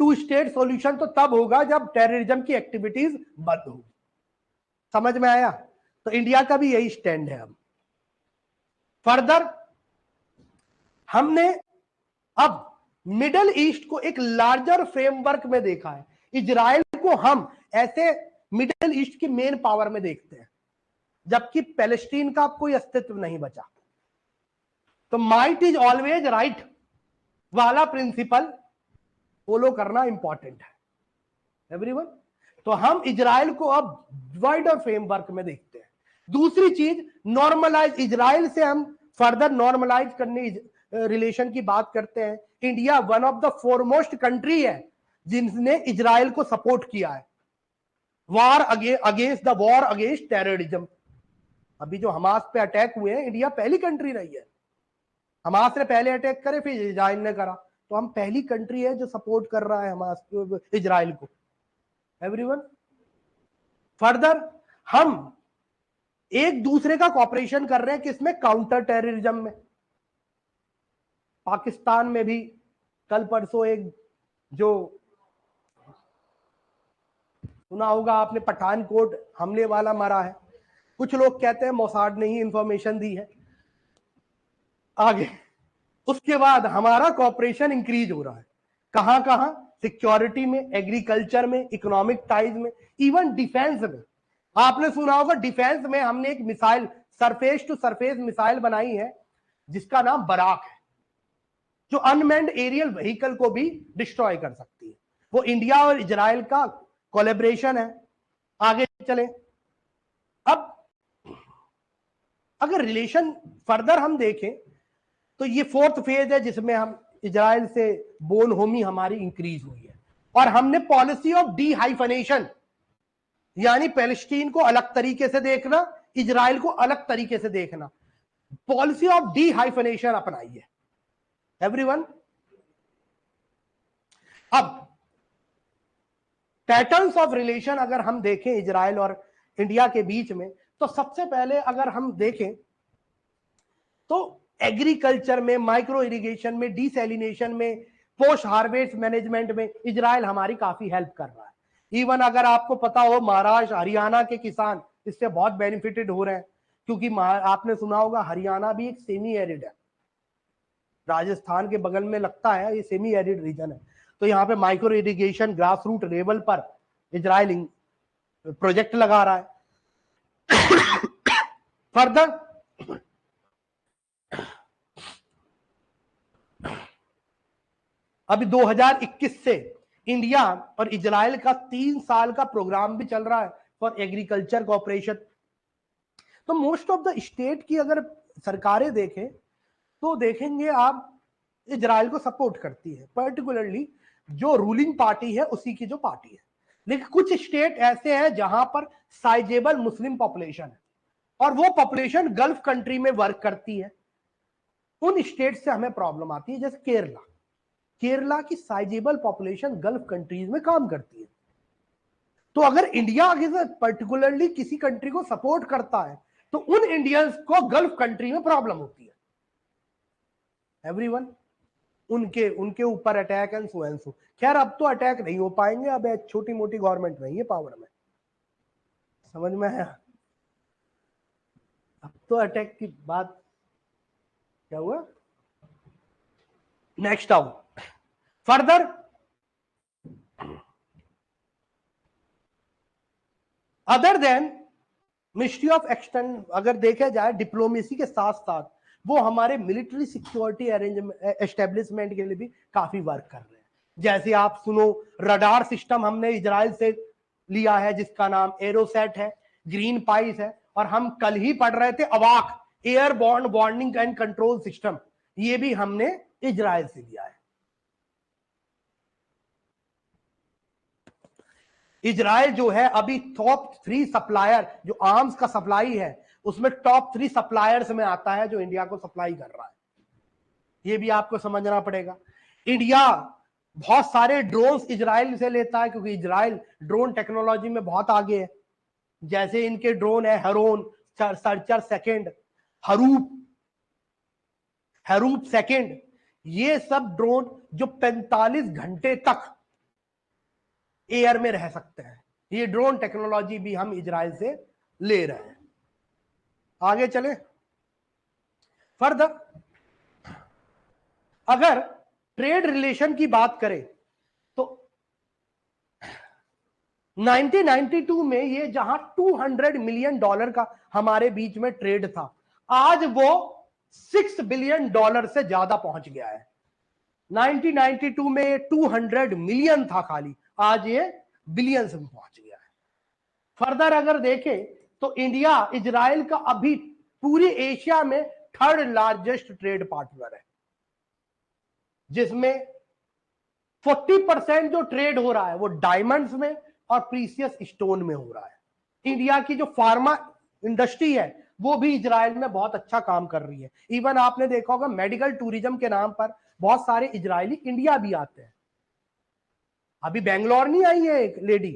टू स्टेट सॉल्यूशन तो तब होगा जब टेररिज्म की एक्टिविटीज बंद होगी। समझ में आया? तो इंडिया का भी यही स्टैंड है। अब फर्दर हमने अब मिडल ईस्ट को एक लार्जर फ्रेमवर्क में देखा है। इजराइल को हम ऐसे मिडल ईस्ट की मेन पावर में देखते हैं, जबकि पैलेस्टीन का कोई अस्तित्व नहीं बचा। तो माइट इज ऑलवेज राइट वाला प्रिंसिपल फॉलो करना इंपॉर्टेंट है एवरीवन। तो हम इजराइल को अब वाइडर फ्रेमवर्क में देखते हैं। दूसरी चीज, नॉर्मलाइज, इजराइल से हम फर्दर नॉर्मलाइज करने रिलेशन की बात करते हैं। India one of the foremost country है जिसने इजराइल को सपोर्ट किया है war against the war against terrorism. अभी जो हमास पे अटैक हुए हैं, इंडिया पहली कंट्री रही है। हमास ने पहले अटैक करे, फिर इजराइल ने करा, तो हम पहली कंट्री है जो सपोर्ट कर रहा है हमास इजराइल को एवरीवन। फर्दर हम एक दूसरे का कॉपरेशन कर रहे हैं किसमें? काउंटर टेररिज्म में। पाकिस्तान में भी कल परसों एक जो सुना होगा आपने, पठानकोट हमले वाला मरा है। कुछ लोग कहते हैं मोसाद ने ही इंफॉर्मेशन दी है। आगे उसके बाद हमारा कॉपरेशन इंक्रीज हो रहा है। कहां कहां? सिक्योरिटी में, एग्रीकल्चर में, इकोनॉमिक टाइज में, इवन डिफेंस में। आपने सुना होगा डिफेंस में हमने एक missile, surface to surface missile बनाई है जिसका नाम बराक है, जो अनमैन्ड एरियल व्हीकल को भी डिस्ट्रॉय कर सकती है। वो इंडिया और इजराइल का कोलैबोरेशन है। आगे चले, अब अगर रिलेशन फर्दर हम देखें तो ये फोर्थ फेज है जिसमें हम इजराइल से बोन होमी हमारी इंक्रीज हुई है। और हमने पॉलिसी ऑफ डी हाइफनेशन, यानी पैलेस्टीन को अलग तरीके से देखना, इजराइल को अलग तरीके से देखना, पॉलिसी ऑफ डी हाइफनेशन अपनाई है एवरीवन। अब पैटर्न्स ऑफ रिलेशन अगर हम देखें इजराइल और इंडिया के बीच में, तो सबसे पहले अगर हम देखें तो एग्रीकल्चर में, माइक्रो इरिगेशन में, डिसैलिनेशन में, पोस्ट हार्वेस्ट मैनेजमेंट में इजराइल हमारी काफी हेल्प कर रहा है। इवन अगर आपको पता हो, महाराष्ट्र हरियाणा के किसान इससे बहुत बेनिफिटेड हो रहे हैं, क्योंकि आपने सुना होगा हरियाणा भी एक सेमी एरिड है, राजस्थान के बगल में लगता है, ये सेमी एरिड रीजन है। तो यहाँ पे micro irrigation grass root level पर इजराइल प्रोजेक्ट लगा रहा है। फर्दर अभी 2021 से इंडिया और इजराइल का 3 साल का प्रोग्राम भी चल रहा है फॉर एग्रीकल्चर कोऑपरेशन। तो मोस्ट ऑफ द स्टेट की अगर सरकारें देखें तो देखेंगे आप इजराइल को सपोर्ट करती है, पर्टिकुलरली जो रूलिंग पार्टी है उसी की जो पार्टी है। लेकिन कुछ स्टेट ऐसे हैं जहां पर साइजेबल मुस्लिम पॉपुलेशन है और वो पॉपुलेशन गल्फ कंट्री में वर्क करती है। उन स्टेट से हमें प्रॉब्लम आती है, जैसे केरला। केरला की साइजेबल पॉपुलेशन गल्फ कंट्रीज में काम करती है। तो अगर इंडिया आगे पर्टिकुलरली किसी कंट्री को सपोर्ट करता है तो उन इंडियंस को गल्फ कंट्री में प्रॉब्लम होती है एवरीवन। उनके ऊपर attack and so and so. खैर अब तो अटैक नहीं हो पाएंगे, अब एक छोटी मोटी गवर्नमेंट नहीं है पावर में, समझ में आया? अब तो अटैक की बात क्या हुआ? नेक्स्ट आओ further. Other than ministry of external अगर देखा जाए डिप्लोमेसी के साथ साथ वो हमारे मिलिट्री सिक्योरिटी अरेंजमेंट एस्टेब्लिशमेंट के लिए भी काफी वर्क कर रहे हैं। जैसे आप सुनो, रडार सिस्टम हमने इजराइल से लिया है जिसका नाम एरोसेट है, ग्रीन पाइस है, और हम कल ही पढ़ रहे थे अवाक, airborne warning and control system, ये भी हमने इजराइल से लिया है। इजराइल जो है अभी टॉप 3 सप्लायर, जो आर्म्स का सप्लाई है उसमें टॉप 3 सप्लायर्स में आता है जो इंडिया को सप्लाई कर रहा है। ये भी आपको समझना पड़ेगा। इंडिया बहुत सारे ड्रोन्स इजराइल से लेता है क्योंकि इजराइल ड्रोन टेक्नोलॉजी में बहुत आगे है। जैसे इनके ड्रोन है हेरोन, सर्चर सेकंड, हरूप सेकंड, ये सब ड्रोन जो 45 घंटे तक एयर में रह सकते हैं। ये ड्रोन टेक्नोलॉजी भी हम इजराइल से ले रहे हैं। आगे चले फर्दर। अगर ट्रेड रिलेशन की बात करें तो 1992 में ये जहां $200 मिलियन का हमारे बीच में ट्रेड था, आज वो $6 बिलियन से ज्यादा पहुंच गया है। 1992 में 200 मिलियन था खाली, आज ये बिलियंस में पहुंच गया है। फर्दर अगर देखें तो इंडिया इजराइल का अभी पूरी एशिया में 3rd लार्जेस्ट ट्रेड पार्टनर है, जिसमें 40% जो ट्रेड हो रहा है वो डायमंड्स में और प्रीसियस स्टोन में हो रहा है। इंडिया की जो फार्मा इंडस्ट्री है वो भी इजराइल में बहुत अच्छा काम कर रही है। इवन आपने देखा होगा मेडिकल टूरिज्म के नाम पर बहुत सारे इजरायली इंडिया भी आते हैं। अभी बेंगलोर नहीं आई है एक लेडी,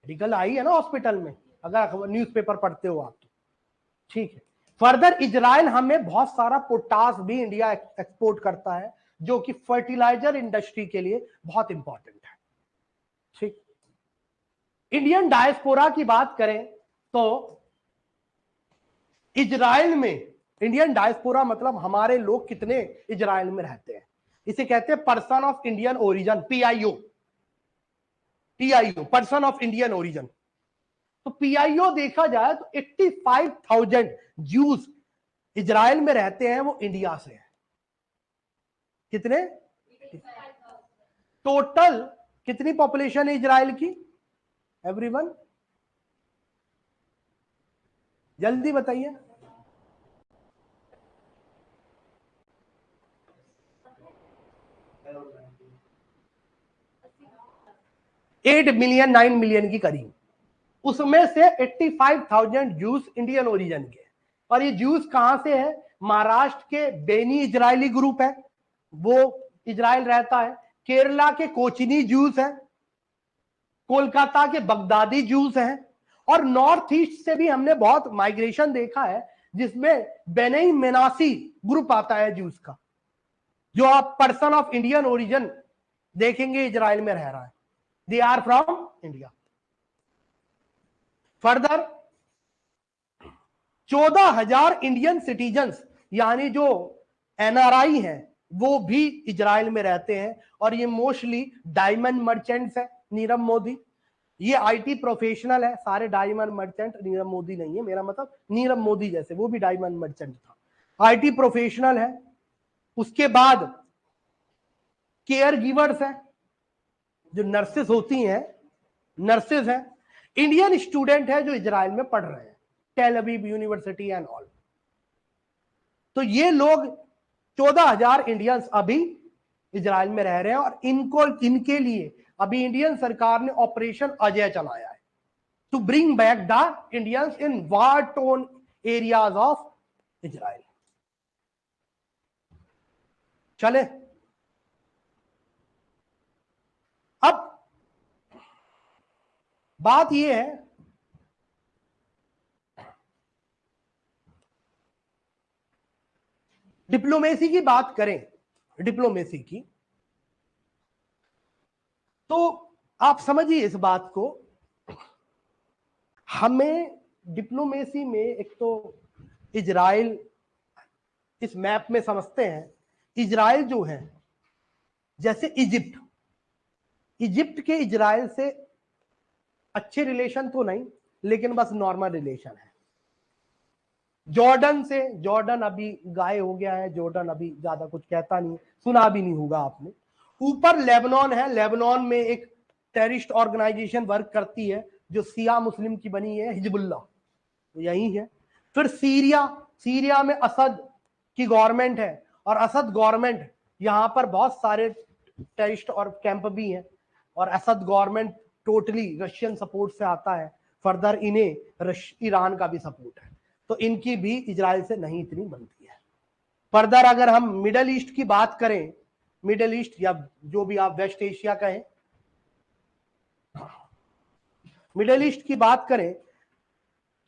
मेडिकल आई है ना हॉस्पिटल में, अगर न्यूज़पेपर पढ़ते हो आप तो ठीक है। फर्दर इजराइल हमें बहुत सारा पोटास भी इंडिया एक्सपोर्ट करता है, जो कि फर्टिलाइजर इंडस्ट्री के लिए बहुत इंपॉर्टेंट है। ठीक, इंडियन डायस्पोरा की बात करें तो इजराइल में इंडियन डायस्पोरा मतलब हमारे लोग कितने इजराइल में रहते हैं, इसे कहते हैं person of Indian origin, PIO, person of Indian origin. तो पीआईओ देखा जाए तो 85,000 ज्यूज इजराइल में रहते हैं, वो इंडिया से है। कितने? टोटल कितनी पॉपुलेशन है इजराइल की? एवरीवन जल्दी बताइए। 8 मिलियन 9 मिलियन की करीब, उसमें से 85,000 जूस इंडियन ओरिजिन के। और ये जूस कहां से है? महाराष्ट्र के बेनी इजरायली ग्रुप है, वो इजराइल रहता है। केरला के कोचिनी जूस है, कोलकाता के बगदादी जूस है, और नॉर्थ ईस्ट से भी हमने बहुत माइग्रेशन देखा है, जिसमें बेनई मेनासी ग्रुप आता है जूस का, जो आप पर्सन ऑफ इंडियन ओरिजिन देखेंगे इजराइल में रह रहा है, they are from India. Further 14,000 Indian citizens यानी जो एनआरआई हैं वो भी इजराइल में रहते हैं, और ये मोस्टली डायमंड मर्चेंट्स है। नीरव मोदी ये आईटी प्रोफेशनल है, सारे डायमंड मर्चेंट, नीरव मोदी नहीं है, मेरा मतलब नीरव मोदी जैसे वो भी डायमंड मर्चेंट था, आईटी प्रोफेशनल है। उसके बाद केयर गिवर्स है, जो नर्सेस होती हैं, नर्सेस हैं। इंडियन स्टूडेंट है जो इजराइल में पढ़ रहे हैं, Tel Aviv university and all. तो ये लोग 14,000 इंडियंस अभी इजराइल में रह रहे हैं, और इनके लिए अभी इंडियन सरकार ने ऑपरेशन अजय चलाया है, to bring back the Indians in war torn areas of Israel. चले अब बात यह है, डिप्लोमेसी की बात करें, डिप्लोमेसी की, तो आप समझिए इस बात को, हमें डिप्लोमेसी में एक तो इजराइल इस मैप में समझते हैं, इजराइल जो है जैसे इजिप्ट के इजराइल से अच्छे रिलेशन तो नहीं, लेकिन बस नॉर्मल रिलेशन है। जॉर्डन से, जॉर्डन अभी गाय हो गया है, जॉर्डन अभी ज्यादा कुछ कहता नहीं, सुना भी नहीं होगा आपने। ऊपर लेबनान है, लेबनान में एक टेररिस्ट ऑर्गेनाइजेशन वर्क करती है जो सिया मुस्लिम की बनी है, हिजबुल्लाह, तो यही है। फिर सीरिया में असद की गवर्नमेंट है, और असद गवर्नमेंट यहां पर बहुत सारे टेररिस्ट और कैंप भी हैं, और Asad government totally Russian support से आता है। फर्दर इन्हें ईरान का भी सपोर्ट है, तो इनकी भी इजराइल से नहीं इतनी बनती है। फर्दर अगर हम मिडल ईस्ट की बात करें, मिडल ईस्ट या जो भी आप वेस्ट एशिया कहें, मिडल ईस्ट की बात करें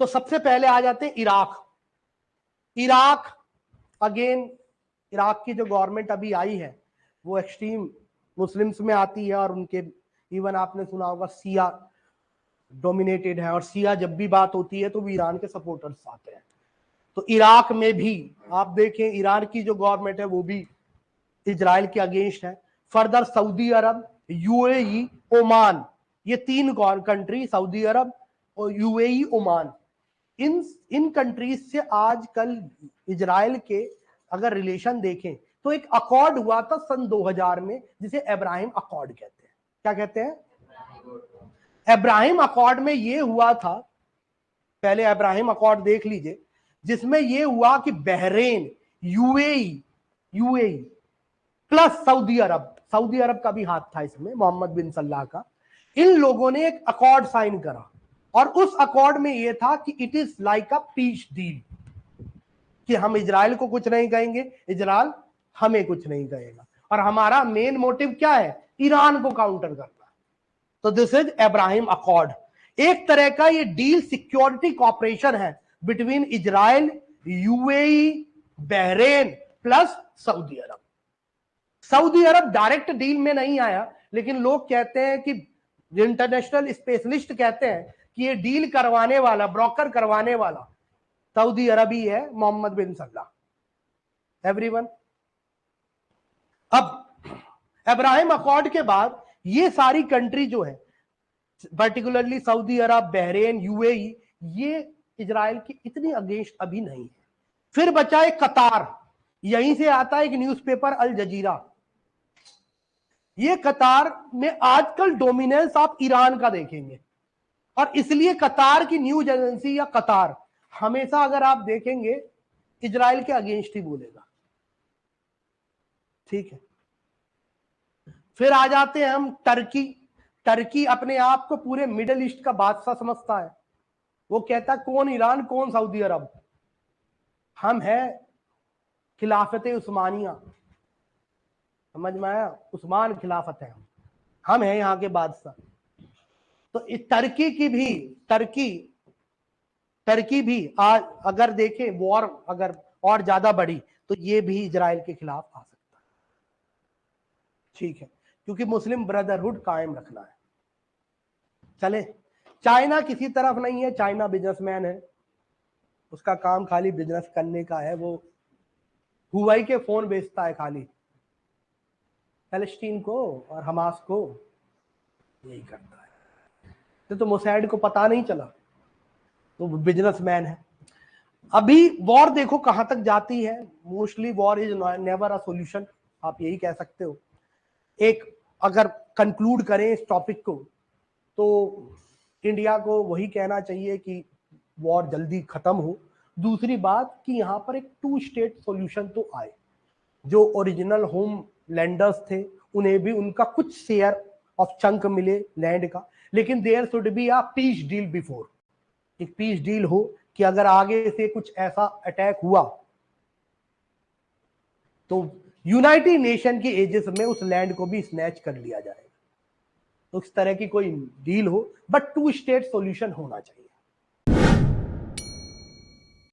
तो सबसे पहले आ जाते हैं इराक। अगेन इराक की जो गवर्नमेंट अभी आई है वो एक्सट्रीम मुस्लिम्स में आती है, और उनके इवन आपने सुना होगा सिया डोमिनेटेड है, और सिया जब भी बात होती है तो वो ईरान के सपोर्टर्स आते हैं। तो इराक में भी आप देखें, ईरान की जो गवर्नमेंट है वो भी इजराइल के अगेंस्ट है। फर्दर सऊदी अरब, यूएई, ओमान, ये 3 कंट्री, सऊदी अरब और यूएई, ओमान, इन कंट्रीज से आजकल इजराइल के अगर रिलेशन देखें तो एक अकॉर्ड हुआ था सन 2000 में जिसे अब्राहम अकॉर्ड कहते हैं। क्या कहते हैं? अब्राहम अकॉर्ड में ये हुआ था, पहले अब्राहम अकॉर्ड देख लीजिए, जिसमें ये हुआ कि बहरेन, यूएई प्लस सऊदी अरब का भी हाथ था इसमें, मोहम्मद बिन सल्लाह का, इन लोगों ने एक अकॉर्ड साइन करा और उस अकॉर्ड में यह था कि it is like a peace deal, कि हम इजराइल को कुछ नहीं कहेंगे, इजराइल हमें कुछ नहीं कहेगा, और हमारा मेन मोटिव क्या है? ईरान को काउंटर करना। तो दिस इज अब्राहम अकॉर्ड। एक तरह का ये डील सिक्योरिटी कॉपरेशन है between Israel, UAE, Bahrain plus Saudi Arab. Saudi Arab direct deal में नहीं आया, लेकिन लोग कहते हैं कि इंटरनेशनल स्पेशलिस्ट कहते हैं कि ये डील करवाने वाला, ब्रोकर करवाने वाला सऊदी अरब ही है, मोहम्मद बिन सल्लाह। एवरीवन, अब अब्राहम अकॉर्ड के बाद ये सारी कंट्री जो है, पर्टिकुलरली सऊदी अरब, बहरेन, यूएई, ये इजराइल की इतनी अगेंस्ट अभी नहीं है। फिर बचा है कतार, यहीं से आता है एक न्यूज़पेपर अल जजीरा। ये कतार में आजकल डोमिनेंस आप ईरान का देखेंगे, और इसलिए कतार की न्यूज एजेंसी या कतार हमेशा अगर आप देखेंगे इजराइल के अगेंस्ट ही बोलेगा। ठीक है, फिर आ जाते हैं हम टर्की अपने आप को पूरे मिडिल ईस्ट का बादशाह समझता है। वो कहता है कौन ईरान, कौन सऊदी अरब, हम है खिलाफत उस्मानिया, समझ में आया? उस्मान खिलाफत है, हम है यहाँ के बादशाह। तो इस टर्की भी आज अगर देखें वॉर अगर और ज्यादा बढ़ी तो ये भी इजराइल के खिलाफ आ सकता है। ठीक है, क्योंकि मुस्लिम ब्रदरहुड कायम रखना है। चले, चाइना किसी तरफ नहीं है, चाइना बिजनेसमैन है, उसका काम खाली बिजनेस करने का है। वो हुवाई के फोन बेचता है खाली, पैलेस्टीन को और हमास को, यही करता है। तो मोसैड को पता नहीं चला, तो बिजनेसमैन है। अभी वॉर देखो कहां तक जाती है। Mostly war is never a solution, आप यही कह सकते हो। एक अगर कंक्लूड करें इस टॉपिक को, तो इंडिया को वही कहना चाहिए कि वॉर जल्दी खत्म हो। दूसरी बात कि यहाँ पर एक 2 स्टेट सॉल्यूशन तो आए, जो ओरिजिनल होम लैंडर्स थे उन्हें भी उनका कुछ शेयर ऑफ चंक मिले लैंड का, लेकिन there should be a peace deal before. एक पीस डील हो कि अगर आगे से कुछ ऐसा अटैक हुआ तो यूनाइटेड नेशन के एजेस में उस लैंड को भी स्नैच कर लिया जाएगा। तो इस तरह की कोई डील हो, बट 2 स्टेट सॉल्यूशन होना चाहिए।